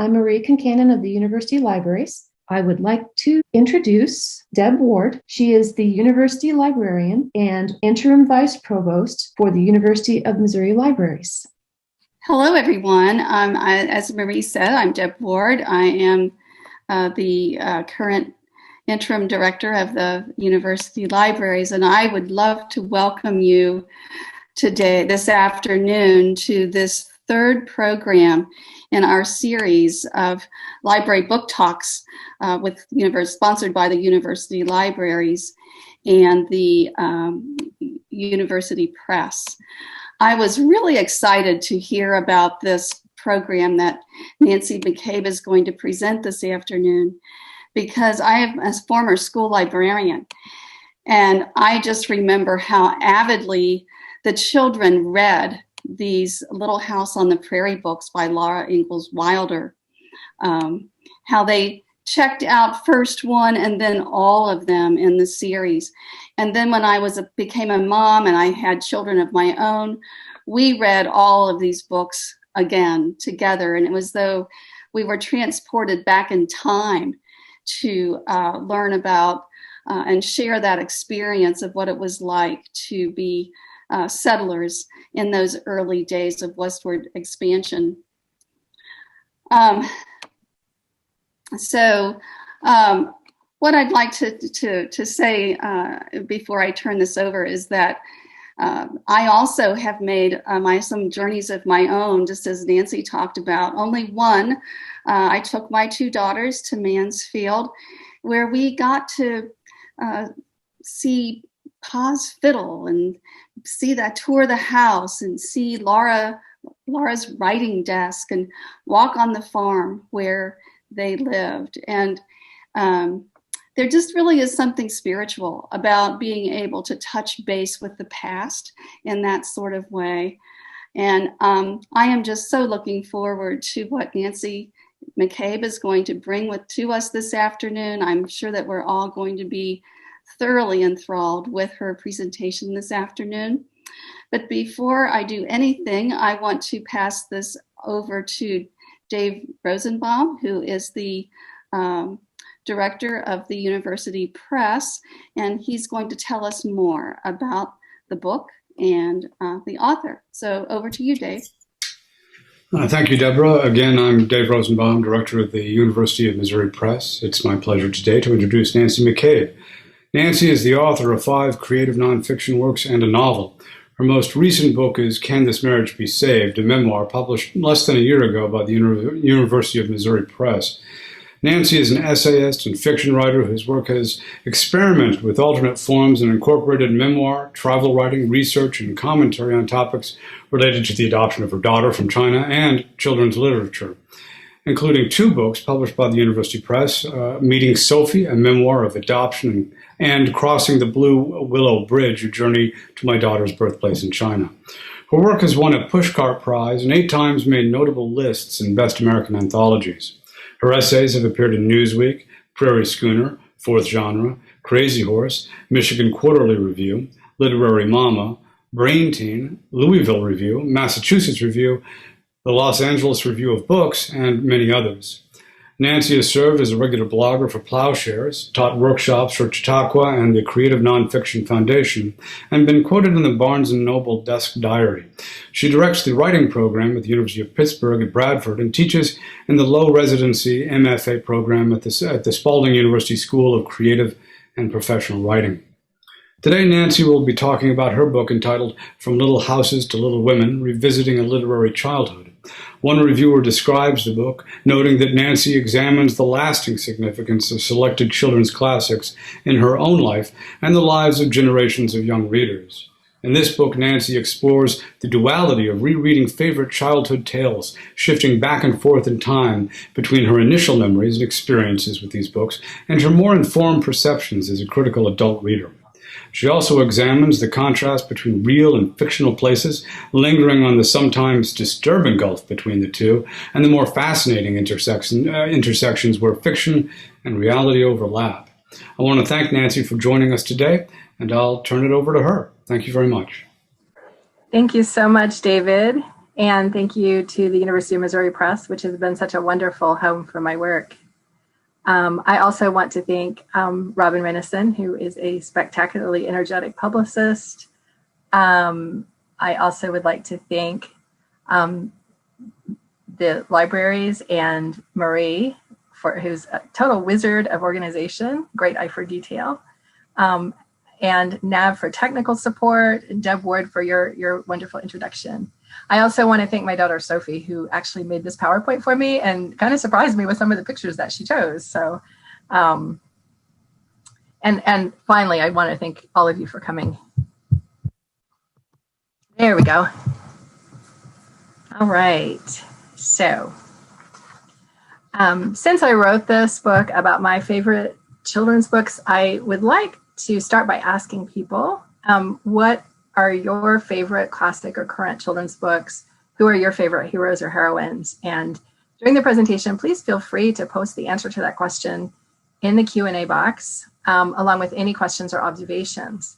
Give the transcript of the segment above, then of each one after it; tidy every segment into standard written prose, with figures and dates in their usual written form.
I'm Marie Concanon of the University Libraries. I would like to introduce Deb Ward. She is the University Librarian and Interim Vice Provost for the University of Missouri Libraries. Hello, everyone. As Marie said, I'm Deb Ward. I am the current Interim Director of the University Libraries, and I would love to welcome you this afternoon, to this third program in our series of library book talks sponsored by the University Libraries and the University Press. I was really excited to hear about this program that Nancy McCabe is going to present this afternoon, because I am a former school librarian, and I just remember how avidly the children read these Little House on the Prairie books by Laura Ingalls Wilder, how they checked out first one and then all of them in the series. And then when I became a mom and I had children of my own, we read all of these books again together. And it was though we were transported back in time to learn about and share that experience of what it was like to be settlers in those early days of westward expansion. What I'd like to say before I turn this over is that I also have made some journeys of my own, just as Nancy talked about. Only one, I took my two daughters to Mansfield, where we got to see Pa's fiddle and see that tour the house and see Laura's writing desk and walk on the farm where they lived. And there just really is something spiritual about being able to touch base with the past in that sort of way. And I am just so looking forward to what Nancy McCabe is going to bring to us this afternoon. I'm sure that we're all going to be thoroughly enthralled with her presentation this afternoon. But before I do anything, I want to pass this over to Dave Rosenbaum, who is the director of the University Press, and he's going to tell us more about the book and the author. So over to you, Dave. Thank you, Deborah. Again, I'm Dave Rosenbaum, director of the University of Missouri Press. It's my pleasure today to introduce Nancy McCabe. Nancy is the author of 5 creative nonfiction works and a novel. Her most recent book is Can This Marriage Be Saved?, a memoir published less than a year ago by the University of Missouri Press. Nancy is an essayist and fiction writer whose work has experimented with alternate forms and incorporated memoir, travel writing, research, and commentary on topics related to the adoption of her daughter from China and children's literature, including 2 books published by the University Press, Meeting Sophie, a memoir of adoption, and Crossing the Blue Willow Bridge, a journey to my daughter's birthplace in China. Her work has won a Pushcart Prize and 8 times made notable lists in Best American Anthologies. Her essays have appeared in Newsweek, Prairie Schooner, Fourth Genre, Crazy Horse, Michigan Quarterly Review, Literary Mama, Brain Teen, Louisville Review, Massachusetts Review, the Los Angeles Review of Books, and many others. Nancy has served as a regular blogger for Plowshares, taught workshops for Chautauqua and the Creative Nonfiction Foundation, and been quoted in the Barnes & Noble Desk Diary. She directs the writing program at the University of Pittsburgh at Bradford and teaches in the low residency MFA program at the Spalding University School of Creative and Professional Writing. Today, Nancy will be talking about her book entitled From Little Houses to Little Women, Revisiting a Literary Childhood. One reviewer describes the book, noting that Nancy examines the lasting significance of selected children's classics in her own life and the lives of generations of young readers. In this book, Nancy explores the duality of rereading favorite childhood tales, shifting back and forth in time between her initial memories and experiences with these books and her more informed perceptions as a critical adult reader. She also examines the contrast between real and fictional places, lingering on the sometimes disturbing gulf between the two, and the more fascinating intersections where fiction and reality overlap. I want to thank Nancy for joining us today, and I'll turn it over to her. Thank you very much. Thank you so much, David. And thank you to the University of Missouri Press, which has been such a wonderful home for my work. I also want to thank Robin Renison, who is a spectacularly energetic publicist. I also would like to thank the libraries and Marie, who's a total wizard of organization, great eye for detail, and Nav for technical support, and Deb Ward for your wonderful introduction. I also want to thank my daughter, Sophie, who actually made this PowerPoint for me and kind of surprised me with some of the pictures that she chose. So, and finally, I want to thank all of you for coming. There we go. All right. So, since I wrote this book about my favorite children's books, I would like to start by asking people, what are your favorite classic or current children's books? Who are your favorite heroes or heroines? And during the presentation, please feel free to post the answer to that question in the Q&A box, along with any questions or observations.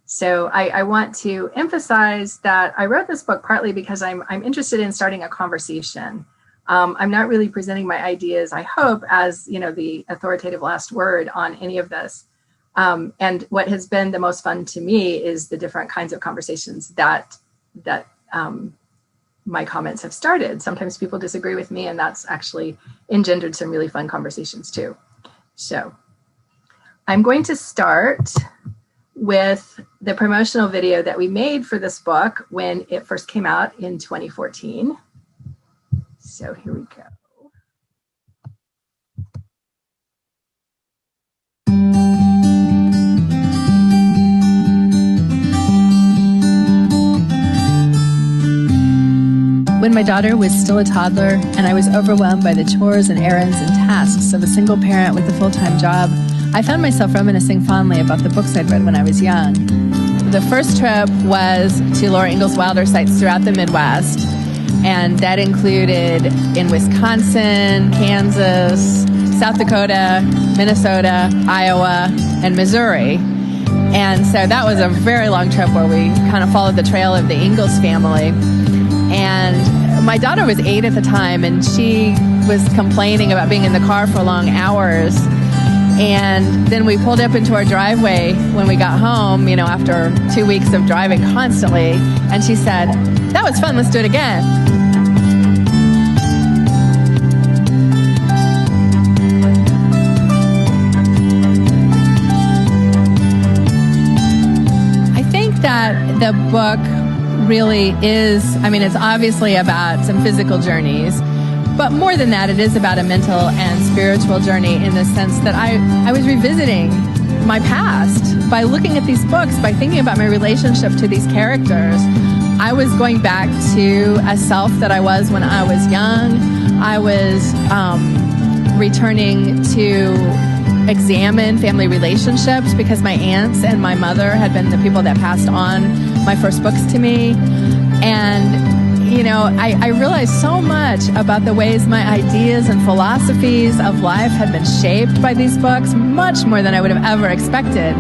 So I want to emphasize that I wrote this book partly because I'm interested in starting a conversation. I'm not really presenting my ideas, I hope, as the authoritative last word on any of this. And what has been the most fun to me is the different kinds of conversations that my comments have started. Sometimes people disagree with me, and that's actually engendered some really fun conversations too. So I'm going to start with the promotional video that we made for this book when it first came out in 2014. So here we go. When my daughter was still a toddler and I was overwhelmed by the chores and errands and tasks of a single parent with a full-time job, I found myself reminiscing fondly about the books I'd read when I was young. The first trip was to Laura Ingalls Wilder sites throughout the Midwest, and that included in Wisconsin, Kansas, South Dakota, Minnesota, Iowa, and Missouri. And so that was a very long trip where we kind of followed the trail of the Ingalls family. And my daughter was 8 at the time, and she was complaining about being in the car for long hours. And then we pulled up into our driveway when we got home, after 2 weeks of driving constantly. And she said, "That was fun, let's do it again." I think that the book really is, it's obviously about some physical journeys, but more than that, it is about a mental and spiritual journey in the sense that I was revisiting my past by looking at these books, by thinking about my relationship to these characters. I was going back to a self that I was when I was young. I was returning to examine family relationships because my aunts and my mother had been the people that passed on my first books to me. And I realized so much about the ways my ideas and philosophies of life had been shaped by these books, much more than I would have ever expected.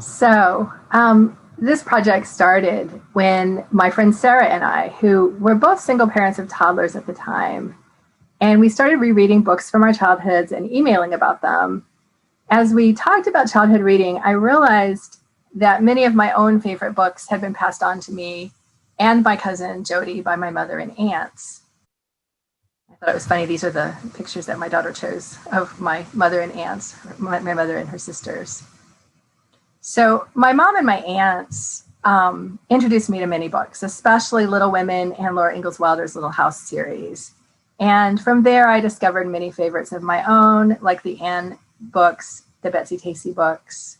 So, this project started when my friend Sarah and I, who were both single parents of toddlers at the time, and we started rereading books from our childhoods and emailing about them. As we talked about childhood reading, I realized that many of my own favorite books had been passed on to me and my cousin Jody by my mother and aunts. I thought it was funny. These are the pictures that my daughter chose of my mother and aunts, my mother and her sisters. So my mom and my aunts introduced me to many books, especially Little Women and Laura Ingalls Wilder's Little House series. And from there, I discovered many favorites of my own, like the Anne books, the Betsy Tacy books.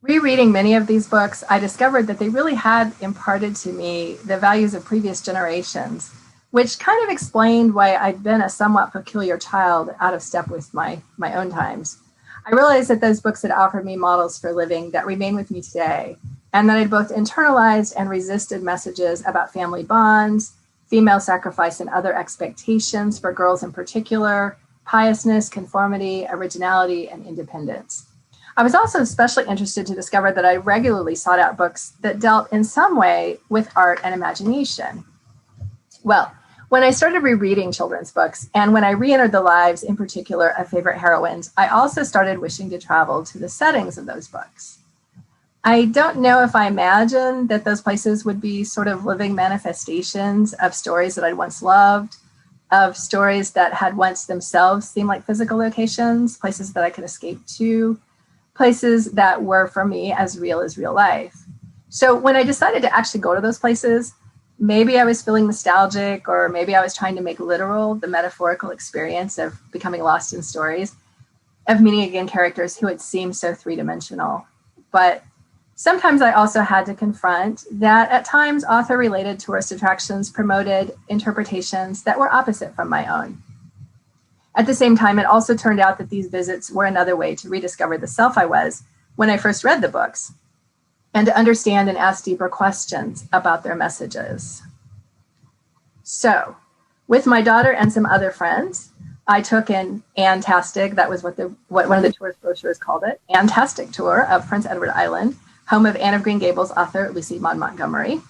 Rereading many of these books, I discovered that they really had imparted to me the values of previous generations, which kind of explained why I'd been a somewhat peculiar child out of step with my own times. I realized that those books had offered me models for living that remain with me today. and that I'd both internalized and resisted messages about family bonds, female sacrifice and other expectations for girls in particular, piousness, conformity, originality, and independence. I was also especially interested to discover that I regularly sought out books that dealt in some way with art and imagination. Well, when I started rereading children's books, and when I re-entered the lives, in particular, of favorite heroines, I also started wishing to travel to the settings of those books. I don't know if I imagined that those places would be sort of living manifestations of stories that I'd once loved, of stories that had once themselves seemed like physical locations, places that I could escape to, places that were for me as real life. So when I decided to actually go to those places, maybe I was feeling nostalgic, or maybe I was trying to make literal the metaphorical experience of becoming lost in stories, of meeting again characters who had seemed so three-dimensional. But sometimes I also had to confront that at times author-related tourist attractions promoted interpretations that were opposite from my own. At the same time, it also turned out that these visits were another way to rediscover the self I was when I first read the books, and to understand and ask deeper questions about their messages. So, with my daughter and some other friends, I took an Antastic, that was what one of the tourist brochures called it, Antastic tour of Prince Edward Island, home of Anne of Green Gables author Lucy Maud Montgomery.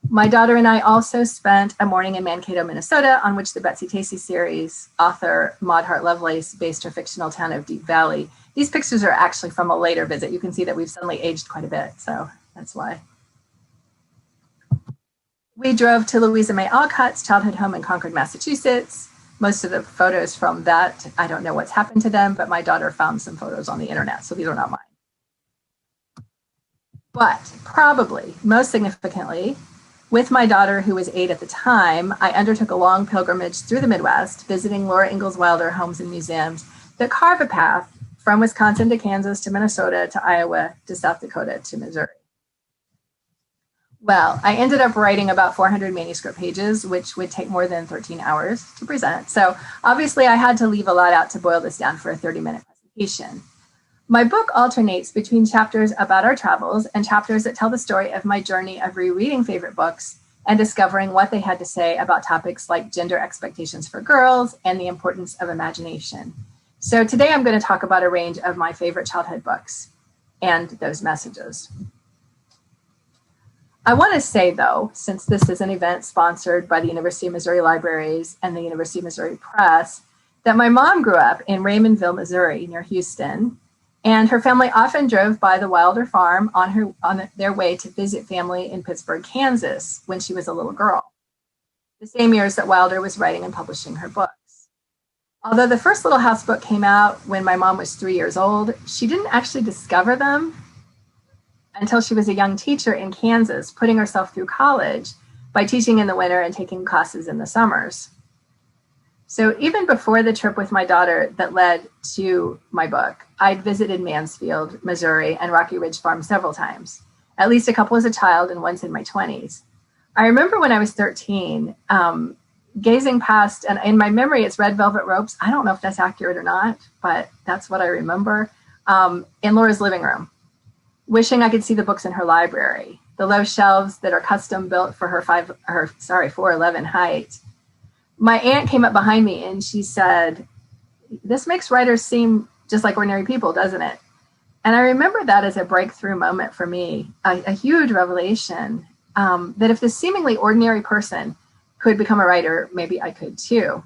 My daughter and I also spent a morning in Mankato, Minnesota, on which the Betsy Tacy series author Maud Hart Lovelace based her fictional town of Deep Valley. These pictures are actually from a later visit. You can see that we've suddenly aged quite a bit, so that's why. We drove to Louisa May Alcott's childhood home in Concord, Massachusetts. Most of the photos from that, I don't know what's happened to them, but my daughter found some photos on the internet, so these are not mine. But probably most significantly, with my daughter, who was 8 at the time, I undertook a long pilgrimage through the Midwest, visiting Laura Ingalls Wilder homes and museums that carve a path from Wisconsin to Kansas to Minnesota to Iowa to South Dakota to Missouri. Well, I ended up writing about 400 manuscript pages, which would take more than 13 hours to present. So obviously I had to leave a lot out to boil this down for a 30-minute presentation. My book alternates between chapters about our travels and chapters that tell the story of my journey of rereading favorite books and discovering what they had to say about topics like gender expectations for girls and the importance of imagination. So today I'm going to talk about a range of my favorite childhood books and those messages. I want to say, though, since this is an event sponsored by the University of Missouri Libraries and the University of Missouri Press, that my mom grew up in Raymondville, Missouri, near Houston, and her family often drove by the Wilder farm on their way to visit family in Pittsburgh, Kansas, when she was a little girl, the same years that Wilder was writing and publishing her books. Although the first Little House book came out when my mom was 3 years old, she didn't actually discover them until she was a young teacher in Kansas, putting herself through college by teaching in the winter and taking classes in the summers. So even before the trip with my daughter that led to my book, I'd visited Mansfield, Missouri, and Rocky Ridge Farm several times, at least a couple as a child and once in my 20s. I remember when I was 13, gazing past, and in my memory, it's red velvet ropes. I don't know if that's accurate or not, but that's what I remember, in Laura's living room, wishing I could see the books in her library, the low shelves that are custom built for her 4'11" height. My aunt came up behind me and she said, "This makes writers seem just like ordinary people, doesn't it?" And I remember that as a breakthrough moment for me, a huge revelation, that if this seemingly ordinary person could become a writer, maybe I could too.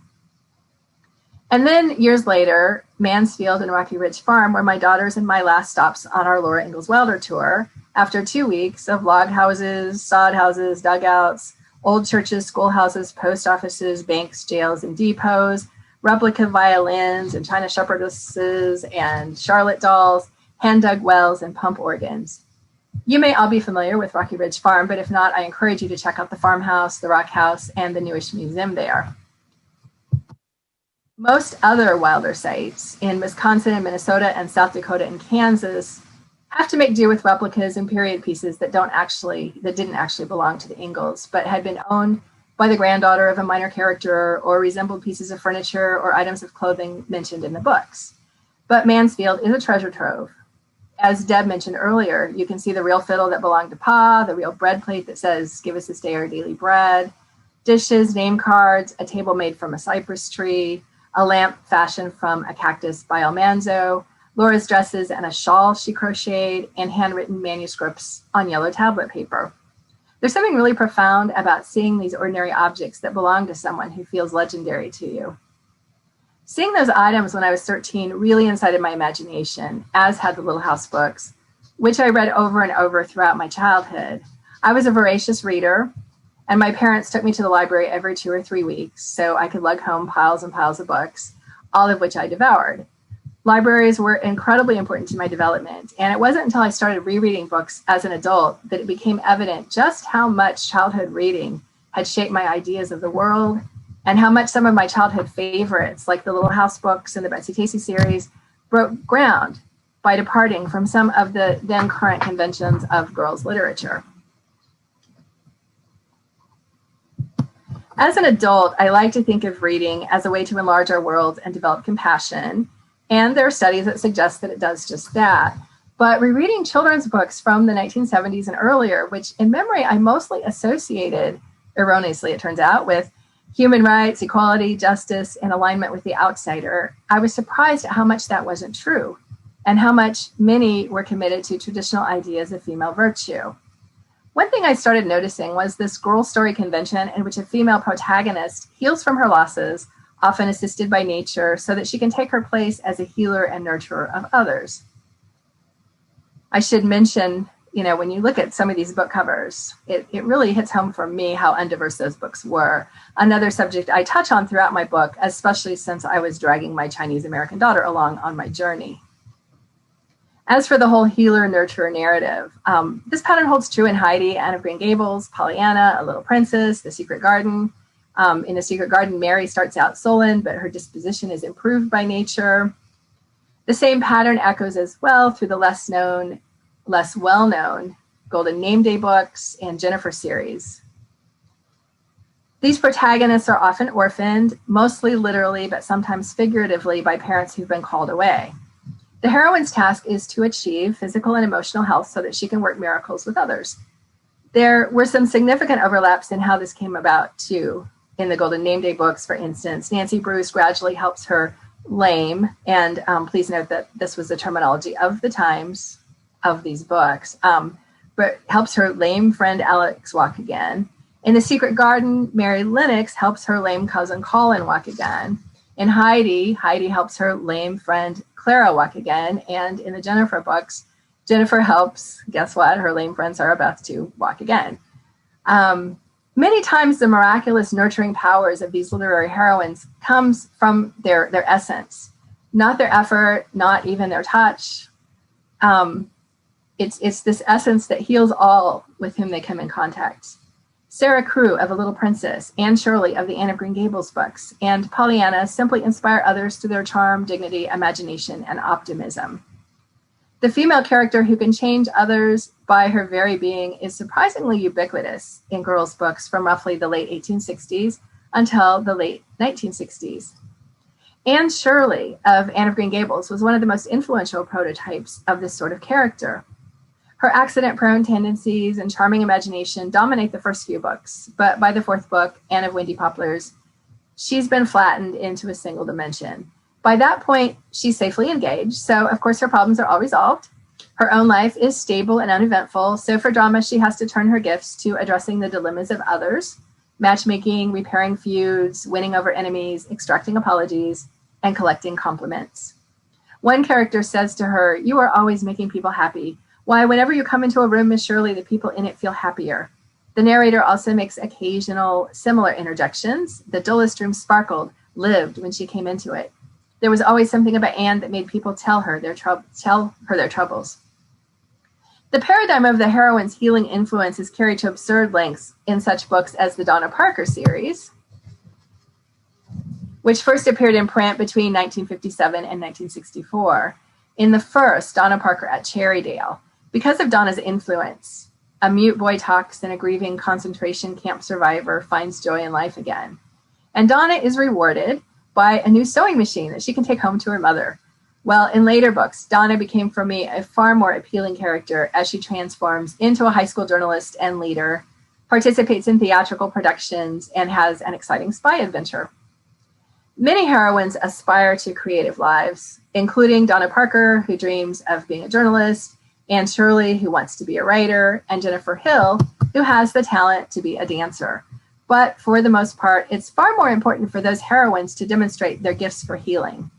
And then years later, Mansfield and Rocky Ridge Farm were my daughter's and my last stops on our Laura Ingalls Wilder tour after 2 weeks of log houses, sod houses, dugouts, old churches, schoolhouses, post offices, banks, jails, and depots, replica violins and China shepherdesses and Charlotte dolls, hand-dug wells, and pump organs. You may all be familiar with Rocky Ridge Farm, but if not, I encourage you to check out the farmhouse, the rock house, and the newish museum there. Most other Wilder sites in Wisconsin and Minnesota and South Dakota and Kansas have to make do with replicas and period pieces that didn't actually belong to the Ingalls, but had been owned by the granddaughter of a minor character or resembled pieces of furniture or items of clothing mentioned in the books. But Mansfield is a treasure trove. As Deb mentioned earlier, you can see the real fiddle that belonged to Pa, the real bread plate that says, "Give us this day our daily bread," dishes, name cards, a table made from a cypress tree, a lamp fashioned from a cactus by Almanzo, Laura's dresses and a shawl she crocheted, and handwritten manuscripts on yellow tablet paper. There's something really profound about seeing these ordinary objects that belong to someone who feels legendary to you. Seeing those items when I was 13 really incited my imagination, as had the Little House books, which I read over and over throughout my childhood. I was a voracious reader, and my parents took me to the library every 2 or 3 weeks so I could lug home piles and piles of books, all of which I devoured. Libraries were incredibly important to my development, and it wasn't until I started rereading books as an adult that it became evident just how much childhood reading had shaped my ideas of the world, and how much some of my childhood favorites, like the Little House books and the Betsy Tacy series, broke ground by departing from some of the then current conventions of girls' literature. As an adult, I like to think of reading as a way to enlarge our world and develop compassion. And there are studies that suggest that it does just that. But rereading children's books from the 1970s and earlier, which in memory I mostly associated, erroneously it turns out, with human rights, equality, justice, and alignment with the outsider, I was surprised at how much that wasn't true, and how much many were committed to traditional ideas of female virtue. One thing I started noticing was this girl story convention in which a female protagonist heals from her losses, often assisted by nature, so that she can take her place as a healer and nurturer of others. I should mention, when you look at some of these book covers, it really hits home for me how undiverse those books were. Another subject I touch on throughout my book, especially since I was dragging my Chinese American daughter along on my journey. As for the whole healer-nurturer narrative, this pattern holds true in Heidi, Anne of Green Gables, Pollyanna, A Little Princess, The Secret Garden. In The Secret Garden, Mary starts out sullen, but her disposition is improved by nature. The same pattern echoes as well through the less well-known Golden Name Day books and Jennifer series. These protagonists are often orphaned, mostly literally, but sometimes figuratively, by parents who've been called away. The heroine's task is to achieve physical and emotional health so that she can work miracles with others. There were some significant overlaps in how this came about, too. In the Golden Name Day books, for instance, Nancy Bruce gradually helps her lame, and please note that this was the terminology of the times of these books, but helps her lame friend Alex walk again. In The Secret Garden, Mary Lennox helps her lame cousin Colin walk again. In Heidi helps her lame friend Clara walk again. And in the Jennifer books, Jennifer helps, guess what, her lame friend Sarah Beth to walk again. Many times the miraculous nurturing powers of these literary heroines comes from their essence, not their effort, not even their touch. It's this essence that heals all with whom they come in contact. Sarah Crewe of A Little Princess, Anne Shirley of the Anne of Green Gables books, and Pollyanna simply inspire others through their charm, dignity, imagination, and optimism. The female character who can change others by her very being is surprisingly ubiquitous in girls' books from roughly the late 1860s until the late 1960s. Anne Shirley of Anne of Green Gables was one of the most influential prototypes of this sort of character. Her accident-prone tendencies and charming imagination dominate the first few books, but by the fourth book, Anne of Windy Poplars, she's been flattened into a single dimension. By that point, she's safely engaged, so of course her problems are all resolved. Her own life is stable and uneventful, so for drama, she has to turn her gifts to addressing the dilemmas of others, matchmaking, repairing feuds, winning over enemies, extracting apologies, and collecting compliments. One character says to her, "You are always making people happy. Why, whenever you come into a room, Miss Shirley, the people in it feel happier." The narrator also makes occasional similar interjections. The dullest room sparkled, lived when she came into it. There was always something about Anne that made people tell her their troubles. The paradigm of the heroine's healing influence is carried to absurd lengths in such books as the Donna Parker series, which first appeared in print between 1957 and 1964. In the first, Donna Parker at Cherrydale, because of Donna's influence, a mute boy talks and a grieving concentration camp survivor finds joy in life again. And Donna is rewarded by a new sewing machine that she can take home to her mother. Well, in later books, Donna became for me a far more appealing character as she transforms into a high school journalist and leader, participates in theatrical productions, and has an exciting spy adventure. Many heroines aspire to creative lives, including Donna Parker, who dreams of being a journalist, Anne Shirley, who wants to be a writer, and Jennifer Hill, who has the talent to be a dancer. But for the most part, it's far more important for those heroines to demonstrate their gifts for healing.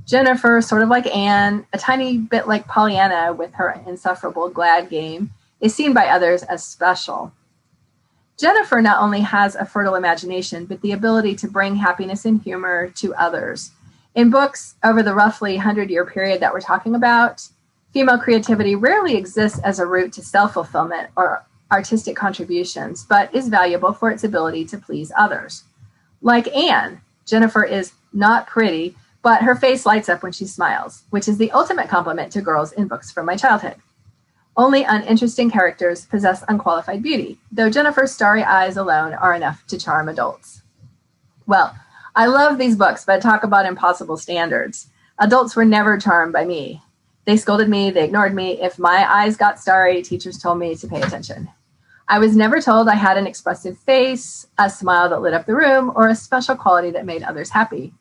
Jennifer, sort of like Anne, a tiny bit like Pollyanna with her insufferable glad game, is seen by others as special. Jennifer not only has a fertile imagination, but the ability to bring happiness and humor to others. In books over the roughly 100-year period that we're talking about, female creativity rarely exists as a route to self-fulfillment or artistic contributions, but is valuable for its ability to please others. Like Anne, Jennifer is not pretty, but her face lights up when she smiles, which is the ultimate compliment to girls in books from my childhood. Only uninteresting characters possess unqualified beauty, though Jennifer's starry eyes alone are enough to charm adults. Well, I love these books, but talk about impossible standards. Adults were never charmed by me. They scolded me, they ignored me. If my eyes got starry, teachers told me to pay attention. I was never told I had an expressive face, a smile that lit up the room, or a special quality that made others happy.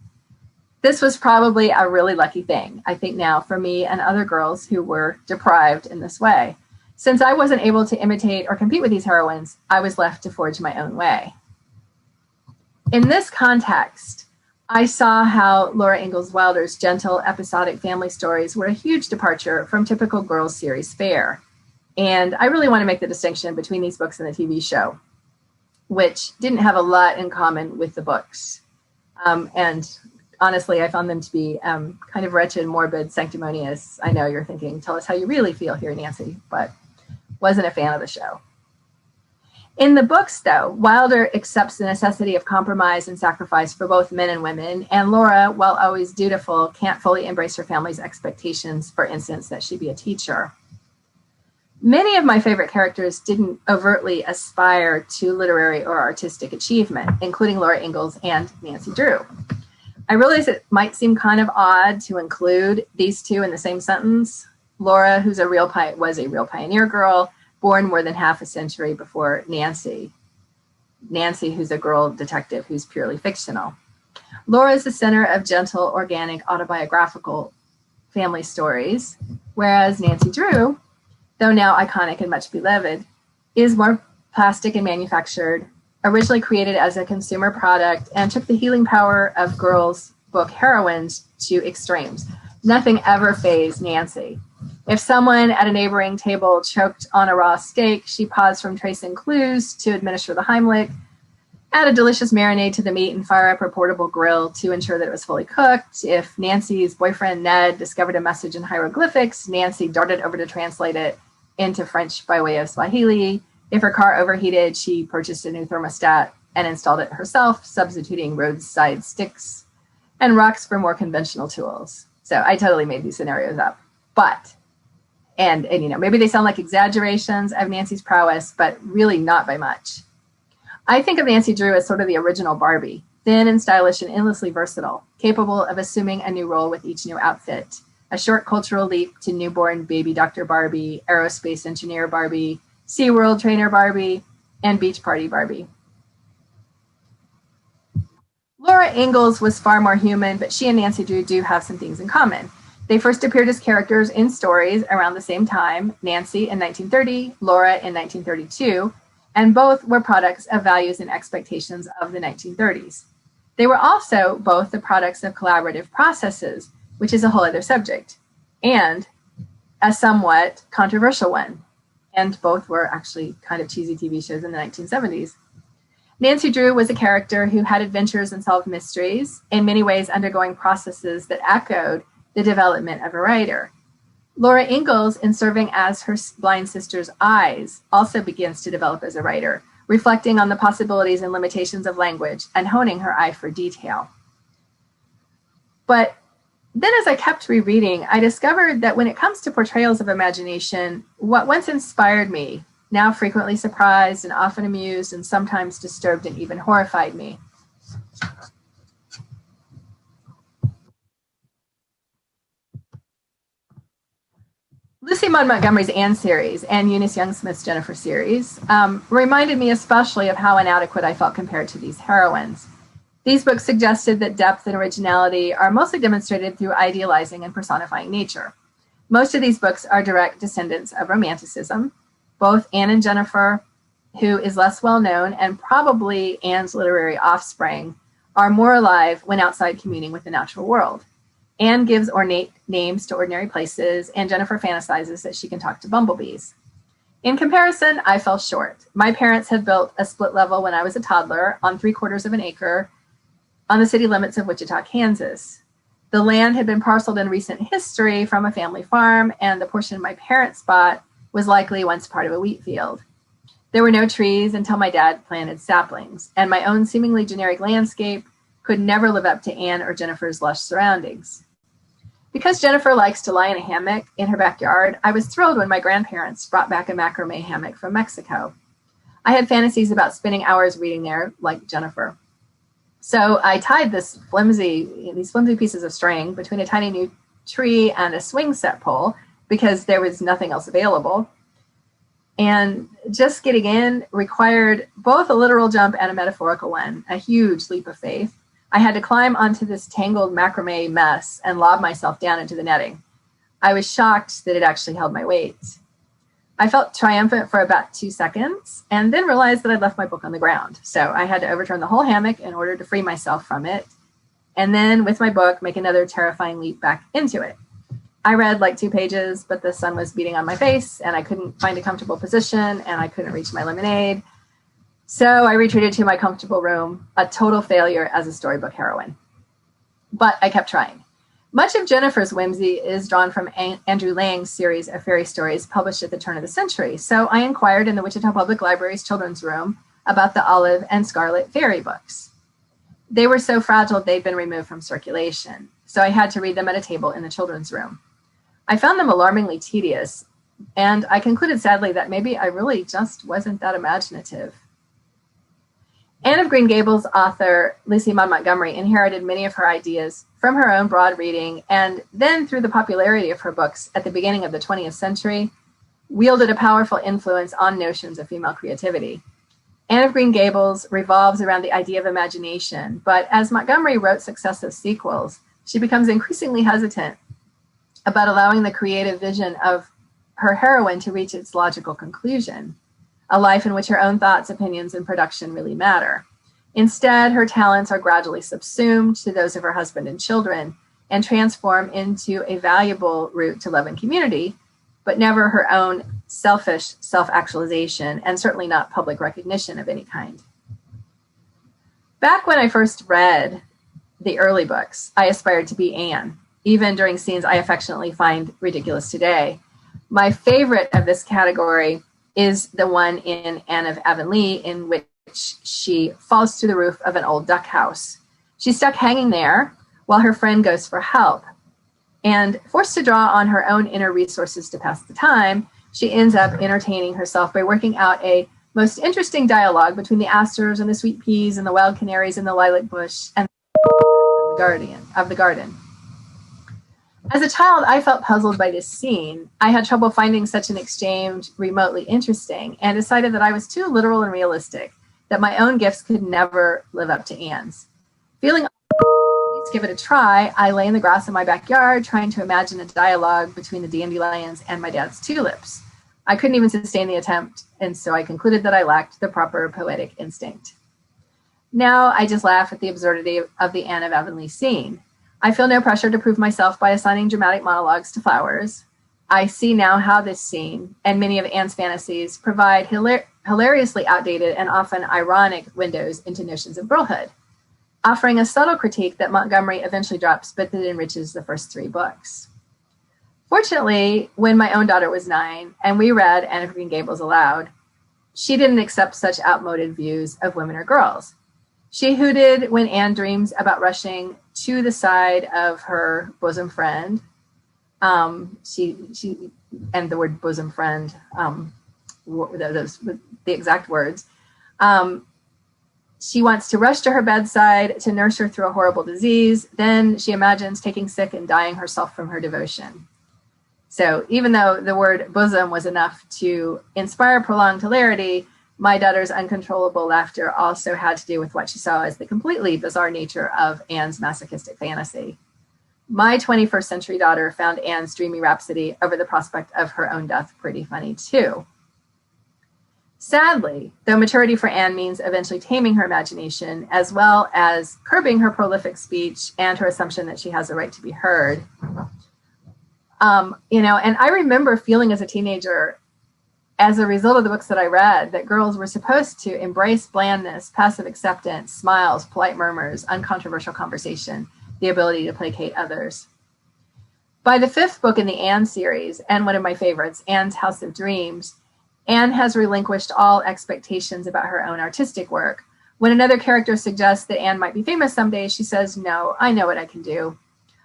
This was probably a really lucky thing, I think now, for me and other girls who were deprived in this way. Since I wasn't able to imitate or compete with these heroines, I was left to forge my own way. In this context, I saw how Laura Ingalls Wilder's gentle, episodic family stories were a huge departure from typical girls' series fare. And I really want to make the distinction between these books and the TV show, which didn't have a lot in common with the books. And honestly, I found them to be kind of wretched, morbid, sanctimonious. I know you're thinking, tell us how you really feel here, Nancy, but wasn't a fan of the show. In the books, though, Wilder accepts the necessity of compromise and sacrifice for both men and women, and Laura, while always dutiful, can't fully embrace her family's expectations, for instance, that she be a teacher. Many of my favorite characters didn't overtly aspire to literary or artistic achievement, including Laura Ingalls and Nancy Drew. I realize it might seem kind of odd to include these two in the same sentence. Laura, who's was a real pioneer girl, born more than half a century before Nancy. Nancy, who's a girl detective who's purely fictional. Laura is the center of gentle, organic, autobiographical family stories, whereas Nancy Drew, though now iconic and much beloved, is more plastic and manufactured, originally created as a consumer product, and took the healing power of girls' book heroines to extremes. Nothing ever fazed Nancy. If someone at a neighboring table choked on a raw steak, she paused from tracing clues to administer the Heimlich, add a delicious marinade to the meat, and fire up her portable grill to ensure that it was fully cooked. If Nancy's boyfriend, Ned, discovered a message in hieroglyphics, Nancy darted over to translate it into French by way of Swahili. If her car overheated, she purchased a new thermostat and installed it herself, substituting roadside sticks and rocks for more conventional tools. So I totally made these scenarios up. But, and you know, maybe they sound like exaggerations of Nancy's prowess, but really not by much. I think of Nancy Drew as sort of the original Barbie, thin and stylish and endlessly versatile, capable of assuming a new role with each new outfit. A short cultural leap to newborn baby Dr. Barbie, aerospace engineer Barbie, SeaWorld trainer Barbie, and beach party Barbie. Laura Ingalls was far more human, but she and Nancy Drew do have some things in common. They first appeared as characters in stories around the same time, Nancy in 1930, Laura in 1932, and both were products of values and expectations of the 1930s. They were also both the products of collaborative processes, which is a whole other subject, and a somewhat controversial one. And both were actually kind of cheesy TV shows in the 1970s. Nancy Drew was a character who had adventures and solved mysteries, in many ways undergoing processes that echoed the development of a writer. Laura Ingalls, in serving as her blind sister's eyes, also begins to develop as a writer, reflecting on the possibilities and limitations of language and honing her eye for detail. But then as I kept rereading, I discovered that when it comes to portrayals of imagination, what once inspired me now frequently surprised and often amused and sometimes disturbed and even horrified me. Lucy Maud Montgomery's Anne series and Eunice Young Smith's Jennifer series reminded me especially of how inadequate I felt compared to these heroines. These books suggested that depth and originality are mostly demonstrated through idealizing and personifying nature. Most of these books are direct descendants of Romanticism. Both Anne and Jennifer, who is less well known, and probably Anne's literary offspring, are more alive when outside communing with the natural world. Anne gives ornate names to ordinary places, and Jennifer fantasizes that she can talk to bumblebees. In comparison, I fell short. My parents had built a split level when I was a toddler on 3/4 of an acre on the city limits of Wichita, Kansas. The land had been parceled in recent history from a family farm, and the portion my parents bought was likely once part of a wheat field. There were no trees until my dad planted saplings, and my own seemingly generic landscape could never live up to Anne or Jennifer's lush surroundings. Because Jennifer likes to lie in a hammock in her backyard, I was thrilled when my grandparents brought back a macrame hammock from Mexico. I had fantasies about spending hours reading there, like Jennifer. So I tied these flimsy pieces of string between a tiny new tree and a swing set pole because there was nothing else available. And just getting in required both a literal jump and a metaphorical one, a huge leap of faith. I had to climb onto this tangled macrame mess and lob myself down into the netting. I was shocked that it actually held my weight. I felt triumphant for about 2 seconds and then realized that I'd left my book on the ground. So I had to overturn the whole hammock in order to free myself from it. And then with my book, make another terrifying leap back into it. I read like 2 pages, but the sun was beating on my face and I couldn't find a comfortable position and I couldn't reach my lemonade. So I retreated to my comfortable room, a total failure as a storybook heroine. But I kept trying. Much of Jennifer's whimsy is drawn from Andrew Lang's series of fairy stories published at the turn of the century. So I inquired in the Wichita Public Library's children's room about the Olive and Scarlet fairy books. They were so fragile they'd been removed from circulation. So I had to read them at a table in the children's room. I found them alarmingly tedious, and I concluded sadly that maybe I really just wasn't that imaginative. Anne of Green Gables author Lucy Maud Montgomery inherited many of her ideas from her own broad reading, and then through the popularity of her books at the beginning of the 20th century, wielded a powerful influence on notions of female creativity. Anne of Green Gables revolves around the idea of imagination, but as Montgomery wrote successive sequels, she becomes increasingly hesitant about allowing the creative vision of her heroine to reach its logical conclusion, a life in which her own thoughts, opinions, and production really matter. Instead, her talents are gradually subsumed to those of her husband and children and transform into a valuable route to love and community, but never her own selfish self-actualization and certainly not public recognition of any kind. Back when I first read the early books, I aspired to be Anne, even during scenes I affectionately find ridiculous today. My favorite of this category is the one in Anne of Avonlea, in which she falls through the roof of an old duck house. She's stuck hanging there while her friend goes for help. And forced to draw on her own inner resources to pass the time, she ends up entertaining herself by working out a most interesting dialogue between the asters and the sweet peas and the wild canaries and the lilac bush and the garden. As a child, I felt puzzled by this scene. I had trouble finding such an exchange remotely interesting and decided that I was too literal and realistic, that my own gifts could never live up to Anne's. Feeling let's give it a try, I lay in the grass in my backyard trying to imagine a dialogue between the dandelions and my dad's tulips. I couldn't even sustain the attempt, and so I concluded that I lacked the proper poetic instinct. Now I just laugh at the absurdity of the Anne of Avonlea scene. I feel no pressure to prove myself by assigning dramatic monologues to flowers. I see now how this scene and many of Anne's fantasies provide hilariously outdated and often ironic windows into notions of girlhood, offering a subtle critique that Montgomery eventually drops, but that enriches the first 3 books. Fortunately, when my own daughter was 9 and we read Anne of Green Gables aloud, she didn't accept such outmoded views of women or girls. She hooted when Anne dreams about rushing to the side of her bosom friend. She and the word bosom friend, those the exact words. She wants to rush to her bedside to nurse her through a horrible disease. Then she imagines taking sick and dying herself from her devotion. So even though the word bosom was enough to inspire prolonged hilarity, my daughter's uncontrollable laughter also had to do with what she saw as the completely bizarre nature of Anne's masochistic fantasy. My 21st century daughter found Anne's dreamy rhapsody over the prospect of her own death pretty funny too. Sadly, though maturity for Anne means eventually taming her imagination, as well as curbing her prolific speech and her assumption that she has a right to be heard, and I remember feeling as a teenager, as a result of the books that I read, that girls were supposed to embrace blandness, passive acceptance, smiles, polite murmurs, uncontroversial conversation, the ability to placate others. By the fifth book in the Anne series, and one of my favorites, Anne's House of Dreams, Anne has relinquished all expectations about her own artistic work. When another character suggests that Anne might be famous someday, she says, "No, I know what I can do.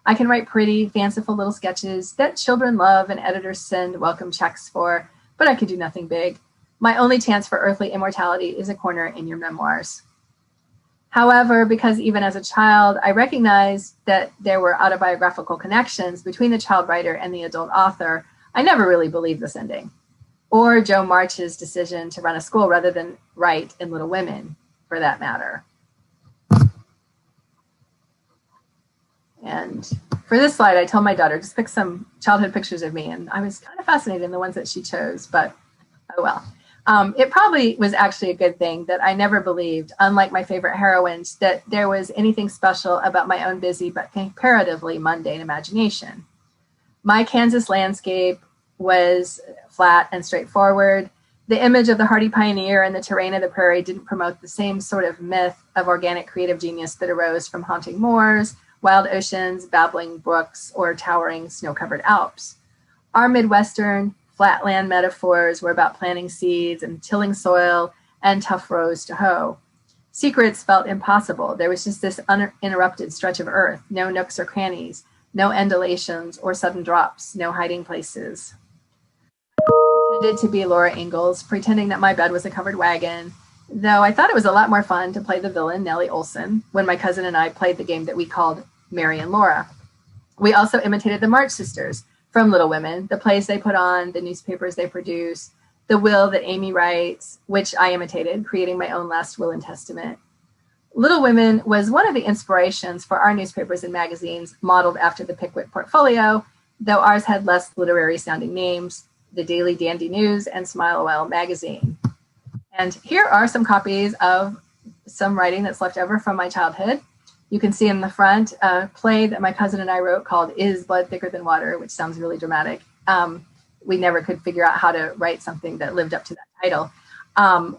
I can write pretty, fanciful little sketches that children love and editors send welcome checks for, but I could do nothing big. My only chance for earthly immortality is a corner in your memoirs." However, because even as a child, I recognized that there were autobiographical connections between the child writer and the adult author, I never really believed this ending. Or Jo March's decision to run a school rather than write in Little Women, for that matter. And for this slide, I told my daughter, just pick some childhood pictures of me. And I was kind of fascinated in the ones that she chose, but oh well. It probably was actually a good thing that I never believed, unlike my favorite heroines, that there was anything special about my own busy but comparatively mundane imagination. My Kansas landscape was flat and straightforward. The image of the hardy pioneer and the terrain of the prairie didn't promote the same sort of myth of organic creative genius that arose from haunting moors, wild oceans, babbling brooks, or towering snow-covered Alps. Our Midwestern flatland metaphors were about planting seeds and tilling soil and tough rows to hoe. Secrets felt impossible. There was just this uninterrupted stretch of earth, no nooks or crannies, no undulations or sudden drops, no hiding places. I pretended to be Laura Ingalls, pretending that my bed was a covered wagon, though I thought it was a lot more fun to play the villain, Nellie Olson, when my cousin and I played the game that we called Mary and Laura. We also imitated the March Sisters from Little Women, the plays they put on, the newspapers they produce, the will that Amy writes, which I imitated, creating my own last will and testament. Little Women was one of the inspirations for our newspapers and magazines modeled after the Pickwick portfolio, though ours had less literary sounding names, the Daily Dandy News and Smile a While magazine. And here are some copies of some writing that's left over from my childhood. You can see in the front a play that my cousin and I wrote called Is Blood Thicker Than Water, which sounds really dramatic. We never could figure out how to write something that lived up to that title.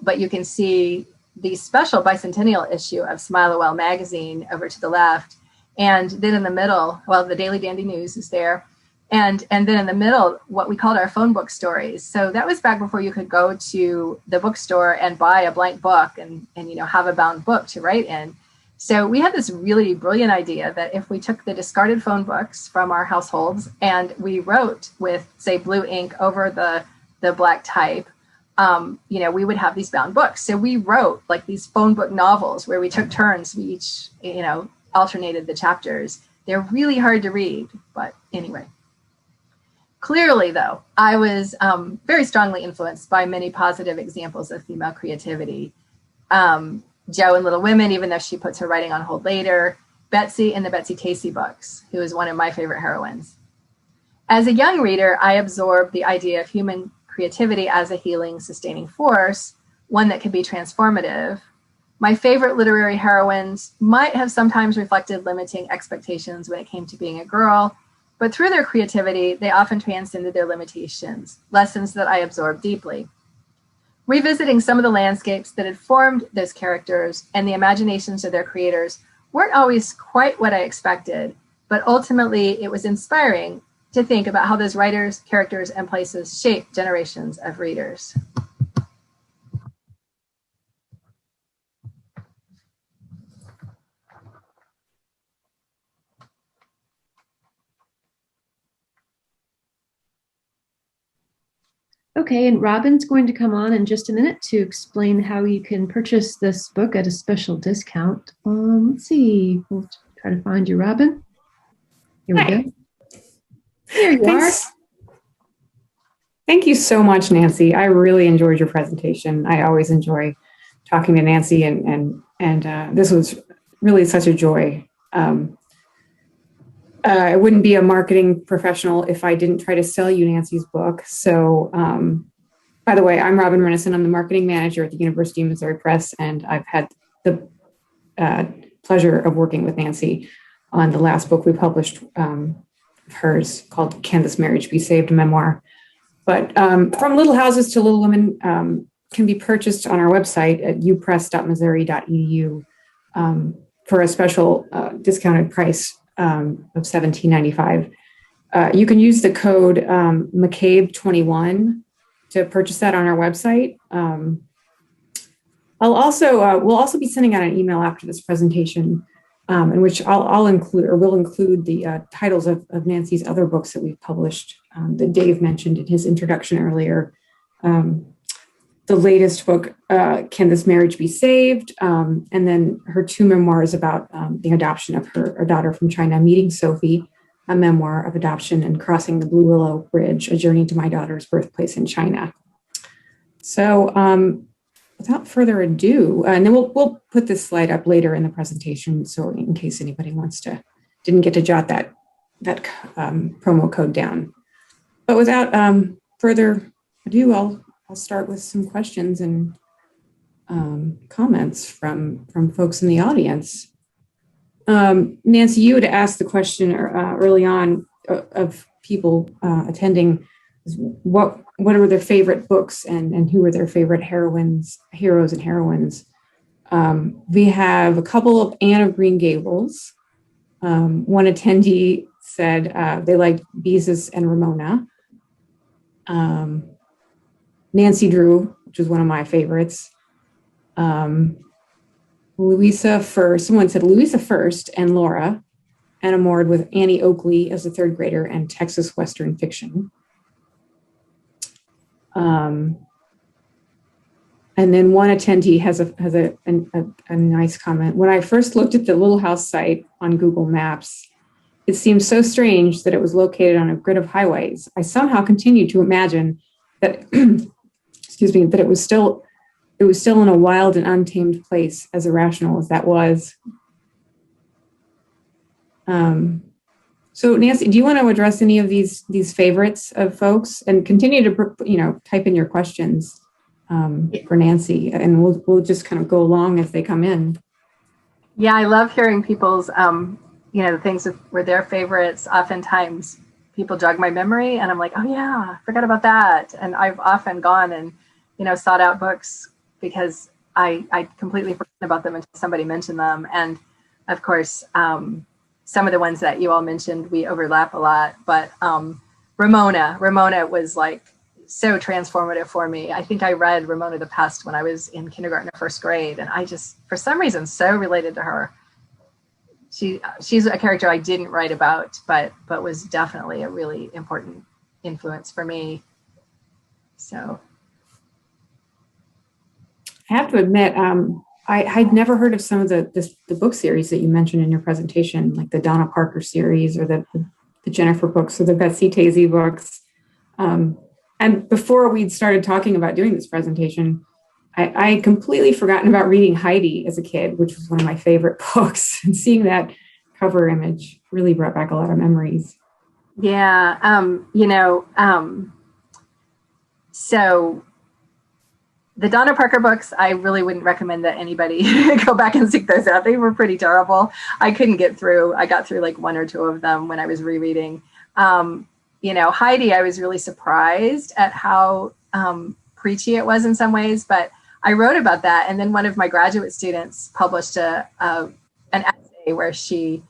But you can see the special bicentennial issue of Smile a While magazine over to the left. And then in the middle, well, the Daily Dandy News is there. And then in the middle, what we called our phone book stories. So that was back before you could go to the bookstore and buy a blank book and have a bound book to write in. So we had this really brilliant idea that if we took the discarded phone books from our households and we wrote with, say, blue ink over the black type, we would have these bound books. So we wrote like these phone book novels where we took turns. We each, alternated the chapters. They're really hard to read, but anyway. Clearly, though, I was very strongly influenced by many positive examples of female creativity. Jo in Little Women, even though she puts her writing on hold later, Betsy in the Betsy Tacy books, who is one of my favorite heroines. As a young reader, I absorbed the idea of human creativity as a healing, sustaining force, one that could be transformative. My favorite literary heroines might have sometimes reflected limiting expectations when it came to being a girl, but through their creativity, they often transcended their limitations, lessons that I absorbed deeply. Revisiting some of the landscapes that had formed those characters and the imaginations of their creators weren't always quite what I expected, but ultimately it was inspiring to think about how those writers, characters, and places shape generations of readers. Okay, and Robin's going to come on in just a minute to explain how you can purchase this book at a special discount. Let's see. We'll try to find you, Robin. Here we go. Here you Thanks. Thank you so much, Nancy. I really enjoyed your presentation. I always enjoy talking to Nancy, and this was really such a joy. I wouldn't be a marketing professional if I didn't try to sell you Nancy's book. So, by the way, I'm Robin Renison. I'm the marketing manager at the University of Missouri Press, and I've had the pleasure of working with Nancy on the last book we published, hers, called Can This Marriage Be Saved? A memoir. But From Little Houses to Little Women can be purchased on our website at upress.missouri.edu for a special discounted price of $17.95. You can use the code McCabe21 to purchase that on our website. We'll also be sending out an email after this presentation in which I'll include, or will include, the titles of Nancy's other books that we've published that Dave mentioned in his introduction earlier. The latest book, Can This Marriage Be Saved? And then her two memoirs about the adoption of her daughter from China, Meeting Sophie, a memoir of adoption, and Crossing the Blue Willow Bridge, a journey to my daughter's birthplace in China. So without further ado, and then we'll put this slide up later in the presentation, so in case anybody didn't get to jot that promo code down. But without further ado, I'll start with some questions and comments from folks in the audience. Nancy, you had asked the question early on of people attending, what are their favorite books and who are their favorite heroes and heroines. We have a couple of Anne of Green Gables. One attendee said they liked Beezus and Ramona. Nancy Drew, which is one of my favorites. Louisa first, someone said Louisa first and Laura, enamored with Annie Oakley as a third grader and Texas Western fiction. And then one attendee has a nice comment. When I first looked at the Little House site on Google Maps, it seemed so strange that it was located on a grid of highways. I somehow continued to imagine that, that it was still in a wild and untamed place, as irrational as that was. So Nancy, do you want to address any of these favorites of folks, and continue to type in your questions for Nancy, and we'll just kind of go along as they come in. Yeah, I love hearing people's the things that were their favorites. Oftentimes people jog my memory and I'm like, oh yeah, I forgot about that. And I've often gone and sought out books because I completely forgot about them until somebody mentioned them. And of course, some of the ones that you all mentioned, we overlap a lot, but Ramona was like so transformative for me. I think I read Ramona the Pest when I was in kindergarten or first grade, and I just, for some reason, so related to her. She's a character I didn't write about, but was definitely a really important influence for me. So I have to admit, I'd never heard of some of the book series that you mentioned in your presentation, like the Donna Parker series or the Jennifer books or the Betsy Tazy books. And before we'd started talking about doing this presentation, I had completely forgotten about reading Heidi as a kid, which was one of my favorite books. And seeing that cover image really brought back a lot of memories. Yeah, so the Donna Parker books, I really wouldn't recommend that anybody go back and seek those out. They were pretty terrible. I couldn't get through. I got through like one or two of them when I was rereading. Heidi, I was really surprised at how preachy it was in some ways, but I wrote about that. And then one of my graduate students published an essay where she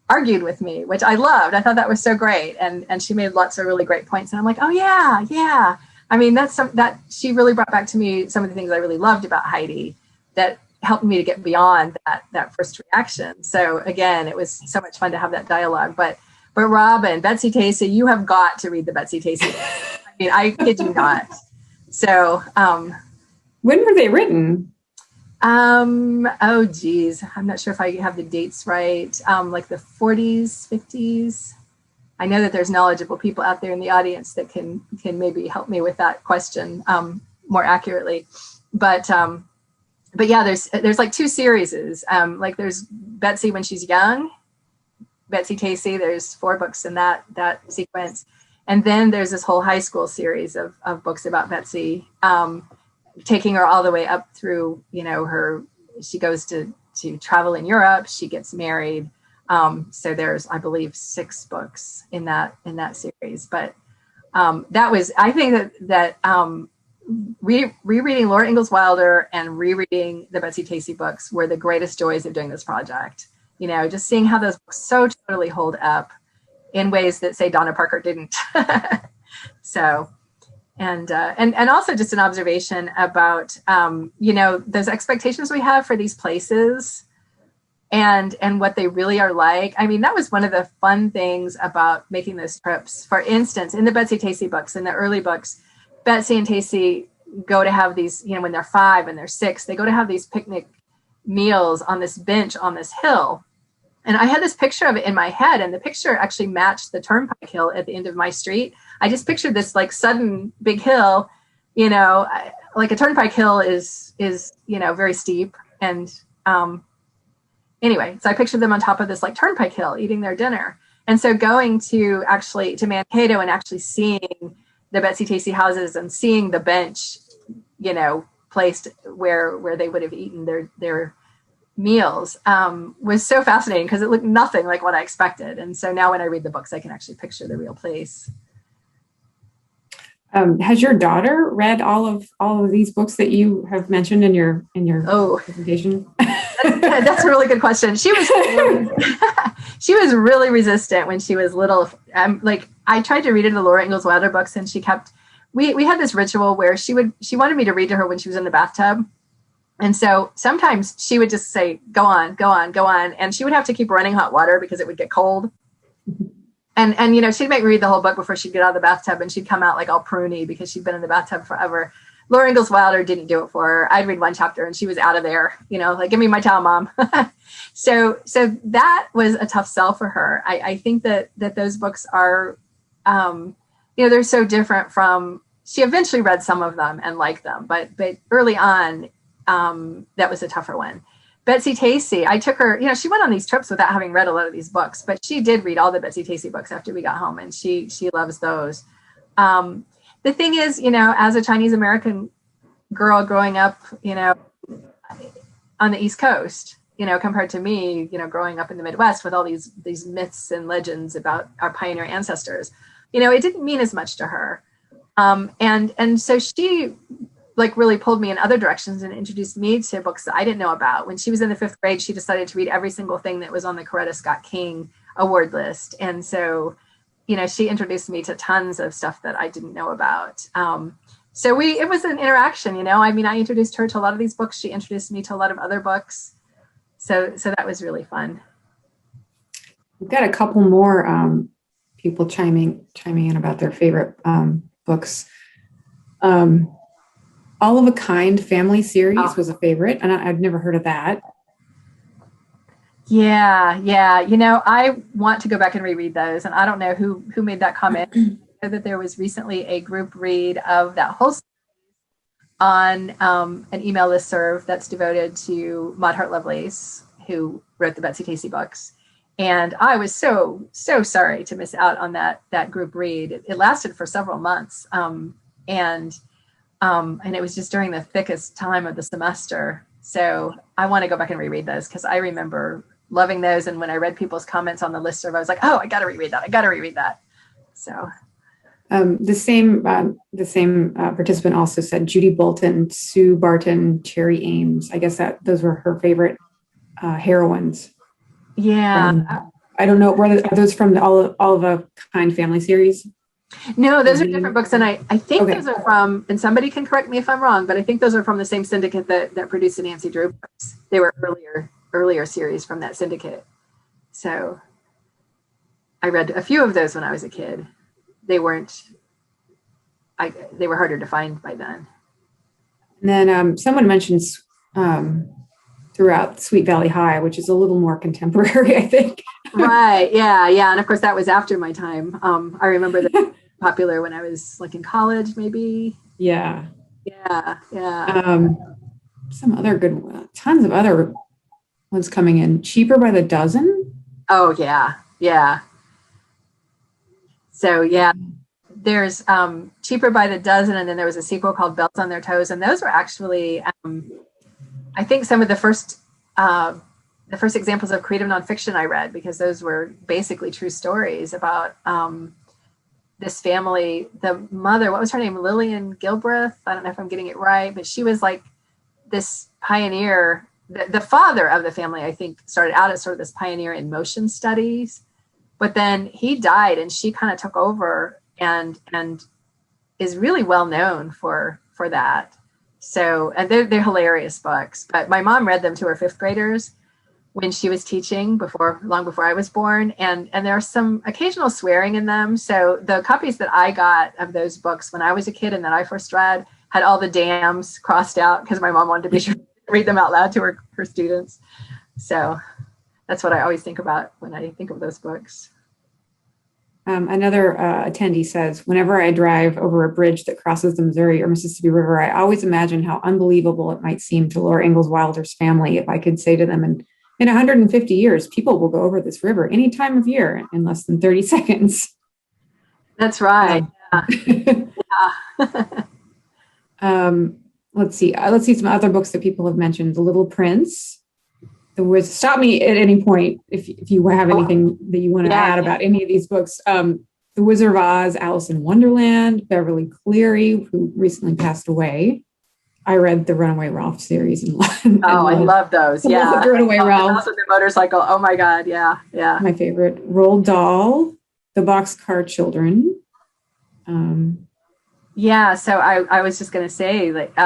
argued with me, which I loved. I thought that was so great. And she made lots of really great points. And I'm like, oh yeah. I mean, that she really brought back to me some of the things I really loved about Heidi that helped me to get beyond that first reaction. So again, it was so much fun to have that dialogue. But Robin, Betsy Tacy, you have got to read the Betsy Tacy. I mean, I kid you not. So when were they written? Oh geez, I'm not sure if I have the dates right. Like the 40s, 50s. I know that there's knowledgeable people out there in the audience that can maybe help me with that question more accurately. But yeah, there's like two series. Like there's Betsy when she's young, Betsy Tacy. There's 4 books in that sequence, and then there's this whole high school series of books about Betsy, taking her all the way up through, she goes to travel in Europe, she gets married. So there's, I believe, 6 books in that series. But I think that rereading Laura Ingalls Wilder and rereading the Betsy Tacy books were the greatest joys of doing this project. Just seeing how those books so totally hold up in ways that, say, Donna Parker didn't. So, and also just an observation about, those expectations we have for these places and what they really are like. I mean, that was one of the fun things about making those trips. For instance, in the Betsy Tacy books, in the early books, Betsy and Tacy go to have these, when they're 5 and they're 6, they go to have these picnic meals on this bench on this hill. And I had this picture of it in my head, and the picture actually matched the turnpike hill at the end of my street. I just pictured this like sudden big hill, like a turnpike hill is very steep. And anyway, so I pictured them on top of this like turnpike hill eating their dinner. And so going to Mankato and actually seeing the Betsy Tacy houses and seeing the bench, placed where they would have eaten their meals was so fascinating because it looked nothing like what I expected. And so now when I read the books, I can actually picture the real place. Has your daughter read all of these books that you have mentioned in your presentation? That's a really good question. She was really resistant when she was little. I tried to read her the Laura Ingalls Wilder books, and we had this ritual where she wanted me to read to her when she was in the bathtub. And so sometimes she would just say, go on, go on, go on. And she would have to keep running hot water because it would get cold. And she'd make me read the whole book before she'd get out of the bathtub, and she'd come out like all pruny because she'd been in the bathtub forever. Laura Ingalls Wilder didn't do it for her. I'd read one chapter and she was out of there, like, give me my towel, Mom. So that was a tough sell for her. I think that those books are, they're so different from, she eventually read some of them and liked them, but early on, that was a tougher one. Betsy Tacy, I took her, she went on these trips without having read a lot of these books, but she did read all the Betsy Tacy books after we got home, and she loves those. The thing is, as a Chinese American girl growing up, on the East Coast, compared to me, growing up in the Midwest with all these myths and legends about our pioneer ancestors, it didn't mean as much to her. And so she really pulled me in other directions and introduced me to books that I didn't know about. When she was in the 5th grade, she decided to read every single thing that was on the Coretta Scott King award list. And so, she introduced me to tons of stuff that I didn't know about. So it was an interaction, I introduced her to a lot of these books. She introduced me to a lot of other books. So that was really fun. We've got a couple more people chiming in about their favorite books. All of a Kind family series was a favorite, and I've never heard of that. Yeah. I want to go back and reread those, and I don't know who made that comment. I know that there was recently a group read of that whole series on an email listserv that's devoted to Maud Hart Lovelace, who wrote the Betsy Tacy books. And I was so sorry to miss out on that group read. It lasted for several months. And it was just during the thickest time of the semester. So I want to go back and reread those because I remember loving those. And when I read people's comments on the listserv, I was like, oh, I got to reread that. So the same participant also said Judy Bolton, Sue Barton, Cherry Ames. I guess that those were her favorite heroines. Yeah. I don't know. Are those from the All of a Kind family series? No, those are different books. And I think those are from, and somebody can correct me if I'm wrong, but I think those are from the same syndicate that produced the Nancy Drew books. They were earlier series from that syndicate. So I read a few of those when I was a kid. They were harder to find by then. And then someone mentions throughout Sweet Valley High, which is a little more contemporary, I think. Right. Yeah. Yeah. And of course, that was after my time. I remember that popular when I was like in college, maybe. Yeah. Yeah. Yeah. Some other good, tons of other ones coming in. Cheaper by the Dozen. Oh, yeah. Yeah. So, yeah, there's Cheaper by the Dozen. And then there was a sequel called Bells on Their Toes. And those were actually, I think, some of the first examples of creative nonfiction I read, because those were basically true stories about this family. The mother, what was her name? Lillian Gilbreth. I don't know if I'm getting it right, but she was like this pioneer. The father of the family, I think, started out as sort of this pioneer in motion studies, but then he died and she kind of took over and is really well known for that. So, and they're hilarious books, but my mom read them to her fifth graders when she was teaching long before I was born. And there's some occasional swearing in them. So the copies that I got of those books when I was a kid and that I first read had all the damns crossed out because my mom wanted to be sure to read them out loud to her students. So that's what I always think about when I think of those books. Another attendee says, whenever I drive over a bridge that crosses the Missouri or Mississippi River, I always imagine how unbelievable it might seem to Laura Ingalls Wilder's family if I could say to them, in 150 years, people will go over this river any time of year in less than 30 seconds. That's right. Let's see some other books that people have mentioned. The Little Prince. Stop me at any point if you have anything that you want to add about any of these books. The Wizard of Oz, Alice in Wonderland, Beverly Cleary, who recently passed away. I read the Runaway Ralph series. I love those. Yeah. The Runaway Ralph. Also the motorcycle. Oh my God. Yeah. Yeah. My favorite. Roald Dahl, The Boxcar Children. Yeah. So I was just going to say, like,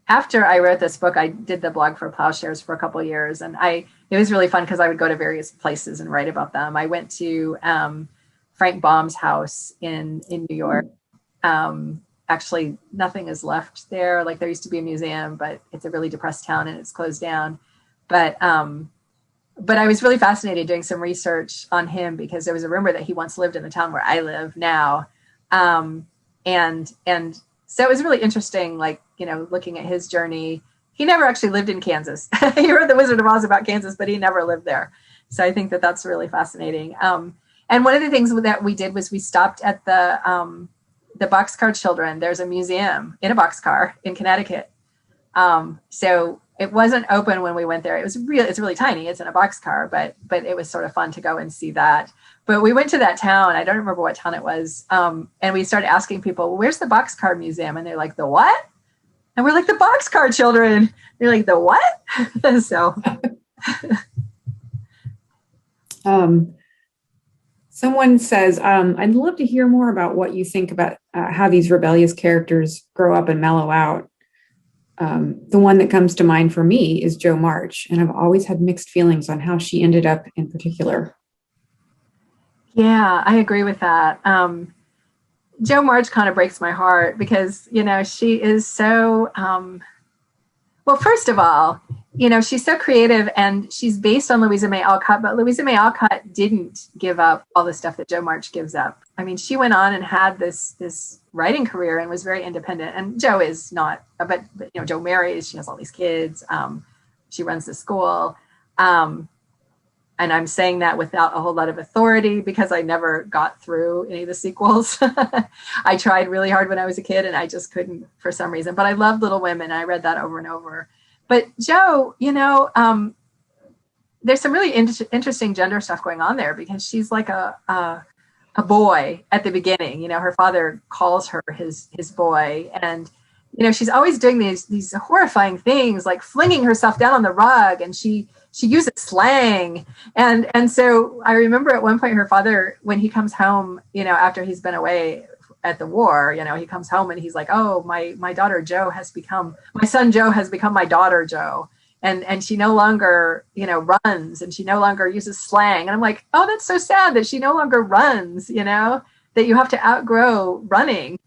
after I wrote this book, I did the blog for Plowshares for a couple of years, and it was really fun because I would go to various places and write about them. I went to Frank Baum's house in New York. Actually, nothing is left there. Like, there used to be a museum, but it's a really depressed town and it's closed down. But I was really fascinated doing some research on him because there was a rumor that he once lived in the town where I live now, and so it was really interesting, like, looking at his journey. He never actually lived in Kansas. He wrote The Wizard of Oz about Kansas, but he never lived there. So I think that that's really fascinating. And one of the things that we did was we stopped at the Boxcar Children. There's a museum in a boxcar in Connecticut. So it wasn't open when we went there. It's really tiny. It's in a boxcar, but it was sort of fun to go and see that. But we went to that town. I don't remember what town it was. And we started asking people, well, where's the Boxcar Museum? And they're like, the what? And we're like, the Boxcar Children. They're like, the what? So. Someone says, I'd love to hear more about what you think about how these rebellious characters grow up and mellow out. The one that comes to mind for me is Jo March, and I've always had mixed feelings on how she ended up in particular. Yeah, I agree with that. Jo March kind of breaks my heart because, she is so, well, first of all, she's so creative and she's based on Louisa May Alcott, but Louisa May Alcott didn't give up all the stuff that Jo March gives up. I mean, she went on and had this writing career and was very independent. And Jo is not, but Jo marries, she has all these kids. She runs the school. And I'm saying that without a whole lot of authority because I never got through any of the sequels. I tried really hard when I was a kid and I just couldn't for some reason. But I loved Little Women. I read that over and over. But Jo, there's some really interesting gender stuff going on there because she's like a boy at the beginning. Her father calls her his boy, and she's always doing these horrifying things like flinging herself down on the rug, and she uses slang. And so I remember at one point her father, when he comes home, after he's been away at the war, he comes home and he's like, oh, my son Joe has become my daughter Jo. And she no longer, runs, and she no longer uses slang. And I'm like, oh, that's so sad that she no longer runs, that you have to outgrow running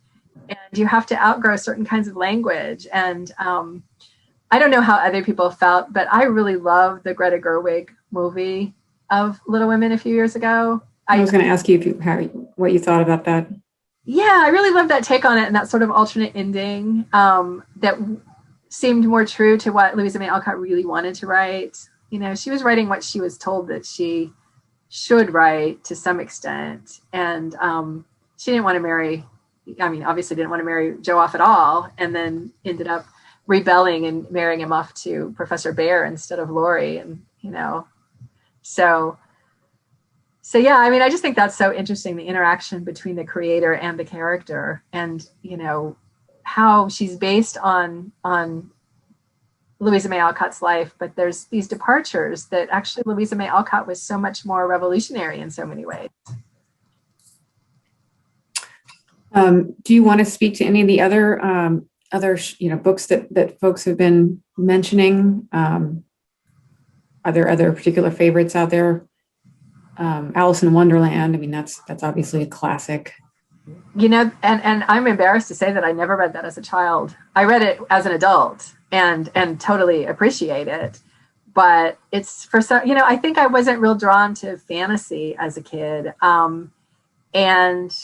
and you have to outgrow certain kinds of language. And I don't know how other people felt, but I really love the Greta Gerwig movie. of Little Women a few years ago. I was going to ask you what you thought about that. Yeah, I really loved that take on it and that sort of alternate ending that seemed more true to what Louisa May Alcott really wanted to write. You know, she was writing what she was told that she should write to some extent. And she didn't want to marry, obviously didn't want to marry Joe off at all, and then ended up rebelling and marrying him off to Professor Bear instead of Laurie. And, so yeah, I just think that's so interesting, the interaction between the creator and the character, and, how she's based on Louisa May Alcott's life, but there's these departures that actually Louisa May Alcott was so much more revolutionary in so many ways. Do you want to speak to any of the other books that folks have been mentioning? Are there other particular favorites out there? Alice in Wonderland. That's obviously a classic. And I'm embarrassed to say that I never read that as a child. I read it as an adult and totally appreciate it. But it's for some, I think I wasn't real drawn to fantasy as a kid. And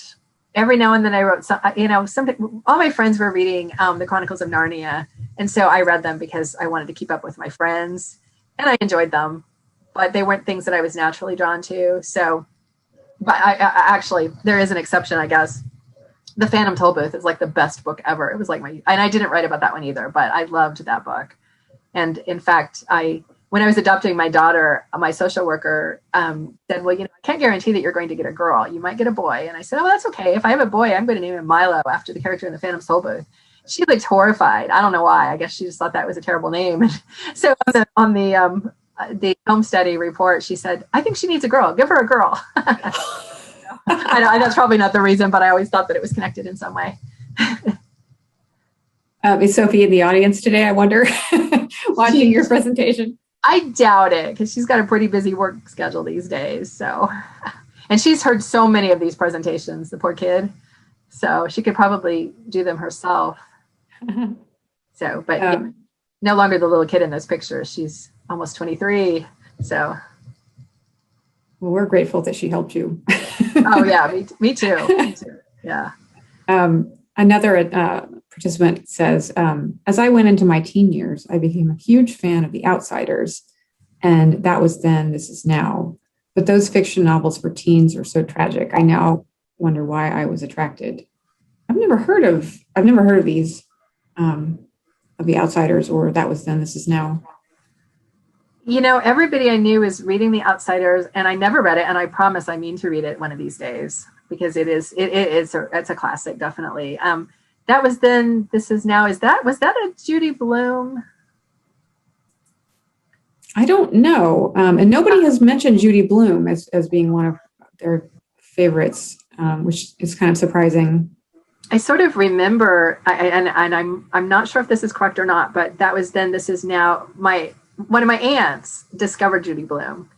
every now and then I wrote something. All my friends were reading the Chronicles of Narnia, and so I read them because I wanted to keep up with my friends, and I enjoyed them. But they weren't things that I was naturally drawn to. So, but I actually, there is an exception, I guess. The Phantom Tollbooth is like the best book ever. It was like and I didn't write about that one either, but I loved that book. And in fact, when I was adopting my daughter, my social worker said, well, I can't guarantee that you're going to get a girl. You might get a boy. And I said, oh, that's okay. If I have a boy, I'm going to name him Milo after the character in the Phantom Tollbooth. She looked horrified. I don't know why. I guess she just thought that was a terrible name. So on the home study report, she said, I think she needs a girl. Give her a girl. That's probably not the reason, but I always thought that it was connected in some way. Is Sophie in the audience today, I wonder, watching your presentation? I doubt it, because she's got a pretty busy work schedule these days. So, and she's heard so many of these presentations, the poor kid. So she could probably do them herself. So, but no longer the little kid in those pictures. She's almost 23. So. Well, we're grateful that she helped you. Oh yeah, me too. Me too. Yeah. Another participant says, as I went into my teen years, I became a huge fan of The Outsiders. And that was then, this is now. But those fiction novels for teens are so tragic. I now wonder why I was attracted. I've never heard of these, of The Outsiders, or That Was Then, This Is Now. Everybody I knew is reading The Outsiders, and I never read it. And I promise I mean to read it one of these days, because it's a classic, definitely. That Was Then, This Is Now. Was that a Judy Blume? I don't know. And nobody has mentioned Judy Blume as being one of their favorites, which is kind of surprising. I sort of remember, and I'm not sure if this is correct or not, but That Was Then, This Is Now. One of my aunts discovered Judy Blume,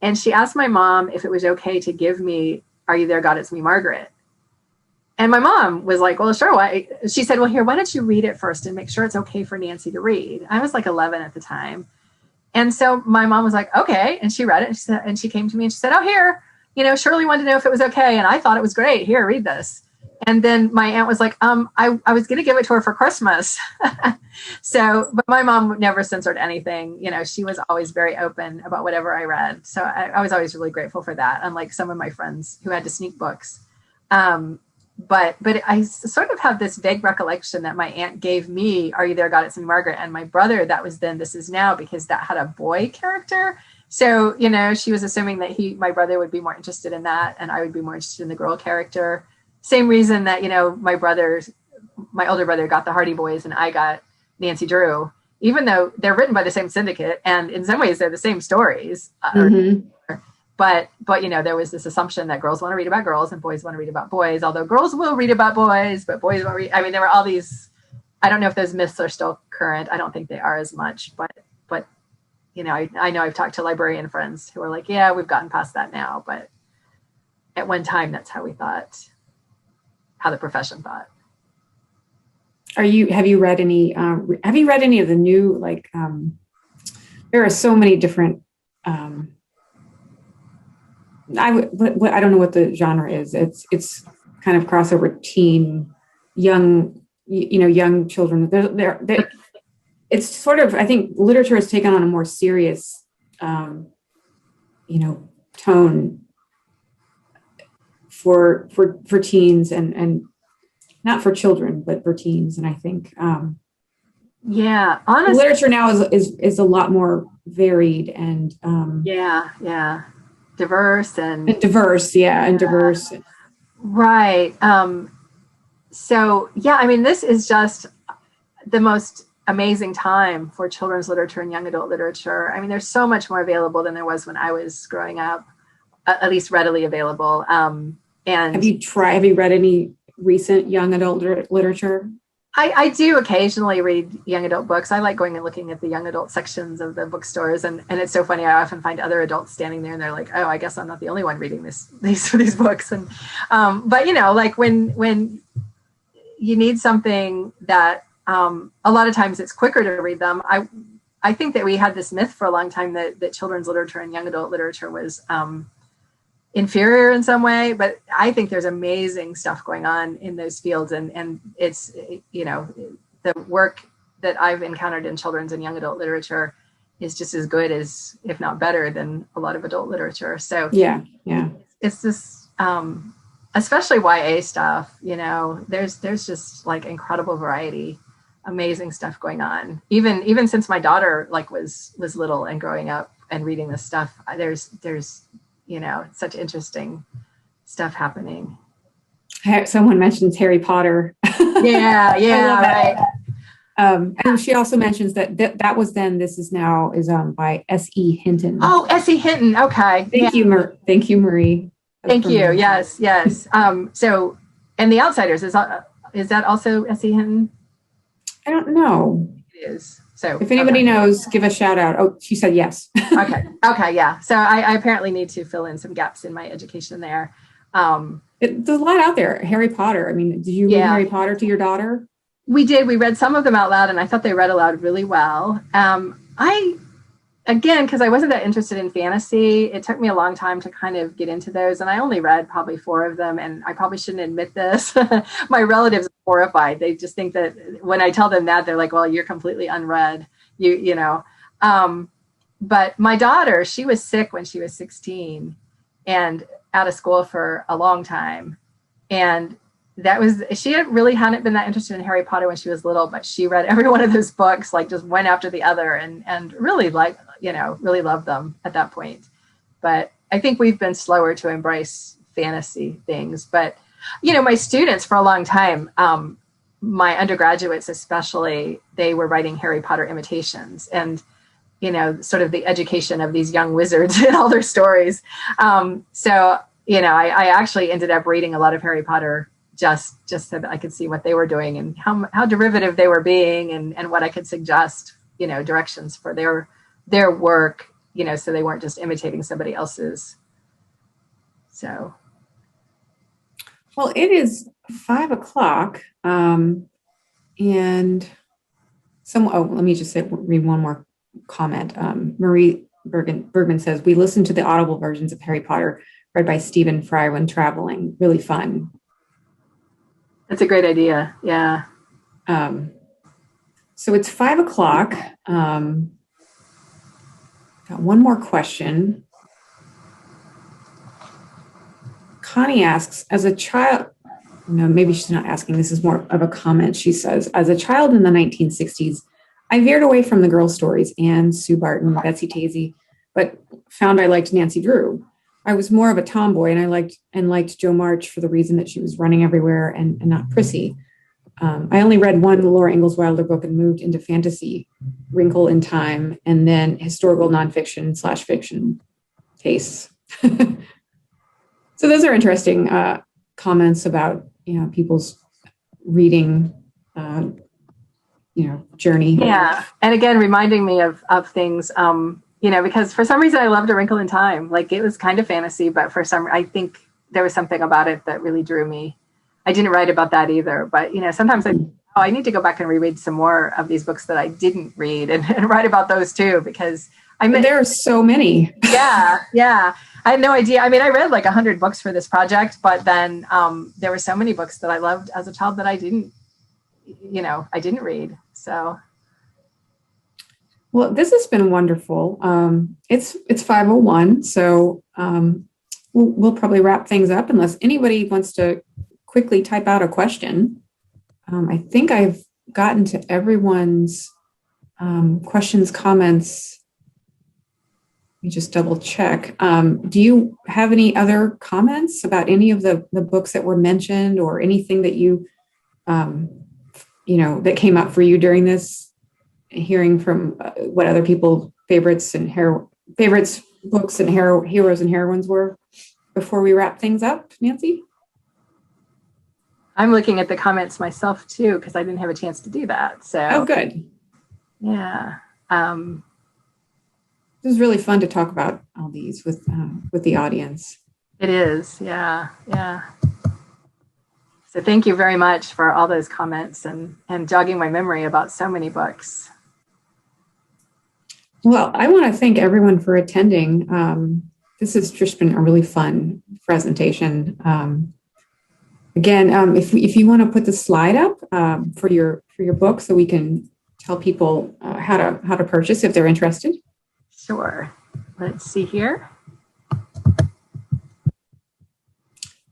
and she asked my mom if it was okay to give me Are You There, God, It's Me, Margaret. And my mom was like, well, sure. Why? She said, well, here, why don't you read it first and make sure it's okay for Nancy to read. I was like 11 at the time. And so my mom was like, okay. And she read it, and she came to me and she said, oh, here, Shirley wanted to know if it was okay. And I thought it was great. Here, read this. And then my aunt was like, I was going to give it to her for Christmas. But my mom never censored anything. She was always very open about whatever I read. So I was always really grateful for that. Unlike some of my friends who had to sneak books. But I sort of have this vague recollection that my aunt gave me Are You There, God, It's Me, Margaret, and my brother That Was Then, This Is Now, because that had a boy character. So, she was assuming that my brother would be more interested in that, and I would be more interested in the girl character. Same reason that, my older brother got the Hardy Boys and I got Nancy Drew, even though they're written by the same syndicate. And in some ways they're the same stories. But there was this assumption that girls want to read about girls and boys want to read about boys, although girls will read about boys, but boys won't read. There were all these, I don't know if those myths are still current. I don't think they are as much, but I know I've talked to librarian friends who are like, yeah, we've gotten past that now. But at one time, that's how we thought. How the profession thought. Have you read any of the new, there are so many different I don't know what the genre is. It's kind of crossover teen, young, young children. It's sort of, I think literature has taken on a more serious, tone for teens and not for children, but for teens. And I think, yeah, honestly, literature now is a lot more varied and, diverse and diverse. Yeah. And diverse. Right. So, yeah, I mean, this is just the most amazing time for children's literature and young adult literature. I mean, there's so much more available than there was when I was growing up, at least readily available. And have you read any recent young adult literature? I do occasionally read young adult books. I like going and looking at the young adult sections of the bookstores, and it's so funny. I often find other adults standing there, and they're like, "Oh, I guess I'm not the only one reading these books." And but like when you need something that a lot of times it's quicker to read them. I think that we had this myth for a long time that children's literature and young adult literature was inferior in some way, but I think there's amazing stuff going on in those fields, and it's the work that I've encountered in children's and young adult literature is just as good as, if not better than, a lot of adult literature. So yeah it's this especially YA stuff, there's just like incredible variety, amazing stuff going on, even since my daughter was little and growing up and reading this stuff. There's such interesting stuff happening. Someone mentions Harry Potter. Yeah, right. And she also mentions that was then, this is now, is by S.E. Hinton. Oh, S.E. Hinton. Okay. Thank you, Marie. Thank you. Yes. So, and The Outsiders, is that also S.E. Hinton? I don't know. It is. So if anybody knows, give a shout out. Oh, she said yes. Okay. Yeah. So I apparently need to fill in some gaps in my education there. There's a lot out there. Harry Potter. I mean, did you read Harry Potter to your daughter? We did. We read some of them out loud, and I thought they read aloud really well. Because I wasn't that interested in fantasy, it took me a long time to kind of get into those. And I only read probably 4 of them. And I probably shouldn't admit this. My relatives are horrified. They just think that when I tell them that, they're like, well, you're completely unread, but my daughter, she was sick when she was 16 and out of school for a long time. And she hadn't been that interested in Harry Potter when she was little, but she read every one of those books, like just one after the other, and really really loved them at that point. But I think we've been slower to embrace fantasy things. But, my students for a long time, my undergraduates especially, they were writing Harry Potter imitations and, sort of the education of these young wizards and all their stories. So, I actually ended up reading a lot of Harry Potter just so that I could see what they were doing and how derivative they were being and what I could suggest, directions for their work, so they weren't just imitating somebody else's. So. Well, it is 5:00. And let me just read one more comment. Marie Bergman says, we listened to the audible versions of Harry Potter read by Stephen Fry when traveling. Really fun. That's a great idea. Yeah. So it's 5:00. Got one more question. Connie asks, as a child, no, maybe she's not asking. This is more of a comment. She says, as a child in the 1960s, I veered away from the girl stories, Anne, Sue Barton, Betsy Tacy, but found I liked Nancy Drew. I was more of a tomboy, and I liked Jo March for the reason that she was running everywhere and not prissy. I only read one Laura Ingalls Wilder book and moved into fantasy, Wrinkle in Time, and then historical nonfiction / fiction tastes. So those are interesting comments about people's reading journey. Yeah, and again, reminding me of things. Because for some reason I loved A Wrinkle in Time. Like, it was kind of fantasy, but I think there was something about it that really drew me. I didn't write about that either, but sometimes I need to go back and reread some more of these books that I didn't read and write about those too, because There are so many. Yeah. I had no idea. I mean, I read like 100 books for this project, but then there were so many books that I loved as a child that I didn't read. So. Well, this has been wonderful. It's 5:01, so we'll probably wrap things up unless anybody wants to quickly type out a question. I think I've gotten to everyone's questions, comments. Let me just double check. Do you have any other comments about any of the books that were mentioned, or anything that you that came up for you during this, hearing from what other people favorites books and heroes and heroines were before we wrap things up, Nancy? I'm looking at the comments myself too, because I didn't have a chance to do that. So good. Yeah. It was really fun to talk about all these with the audience. It is. Yeah. So thank you very much for all those comments and jogging my memory about so many books. Well, I want to thank everyone for attending. This has just been a really fun presentation. Again, if you want to put the slide up for your book, so we can tell people how to purchase if they're interested. Sure. Let's see here.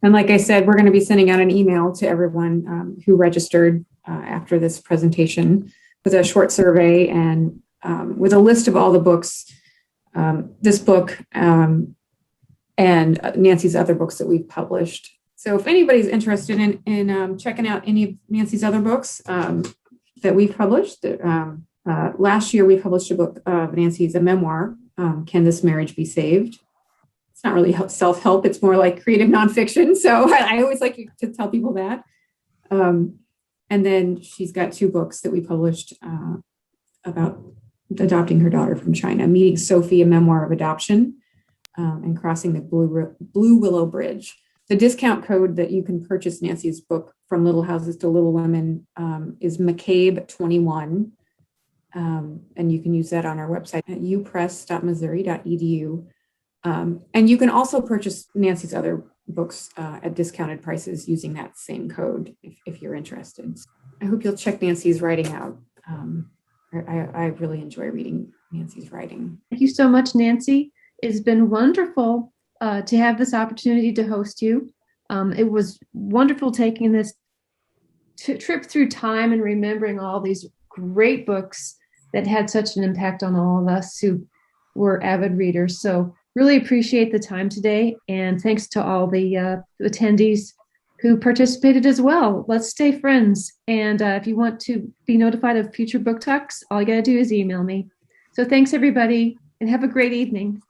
And like I said, we're going to be sending out an email to everyone who registered after this presentation with a short survey and with a list of all the books, this book and Nancy's other books that we've published. So if anybody's interested in checking out any of Nancy's other books that we've published, last year we published a book of Nancy's, a memoir, Can This Marriage Be Saved? It's not really self-help, it's more like creative nonfiction. So I always like to tell people that. And then she's got 2 books that we published about adopting her daughter from China, Meeting Sophie, a memoir of adoption, and Crossing the Blue Willow Bridge. The discount code that you can purchase Nancy's book, From Little Houses to Little Women, is McCabe21. And you can use that on our website at upress.missouri.edu. And you can also purchase Nancy's other books at discounted prices using that same code if you're interested. I hope you'll check Nancy's writing out. I really enjoy reading Nancy's writing. Thank you so much, Nancy. It's been wonderful to have this opportunity to host you. It was wonderful taking this trip through time and remembering all these great books that had such an impact on all of us who were avid readers. So really appreciate the time today. And thanks to all the attendees who participated as well. Let's stay friends. And if you want to be notified of future book talks, all you got to do is email me. So thanks, everybody, and have a great evening.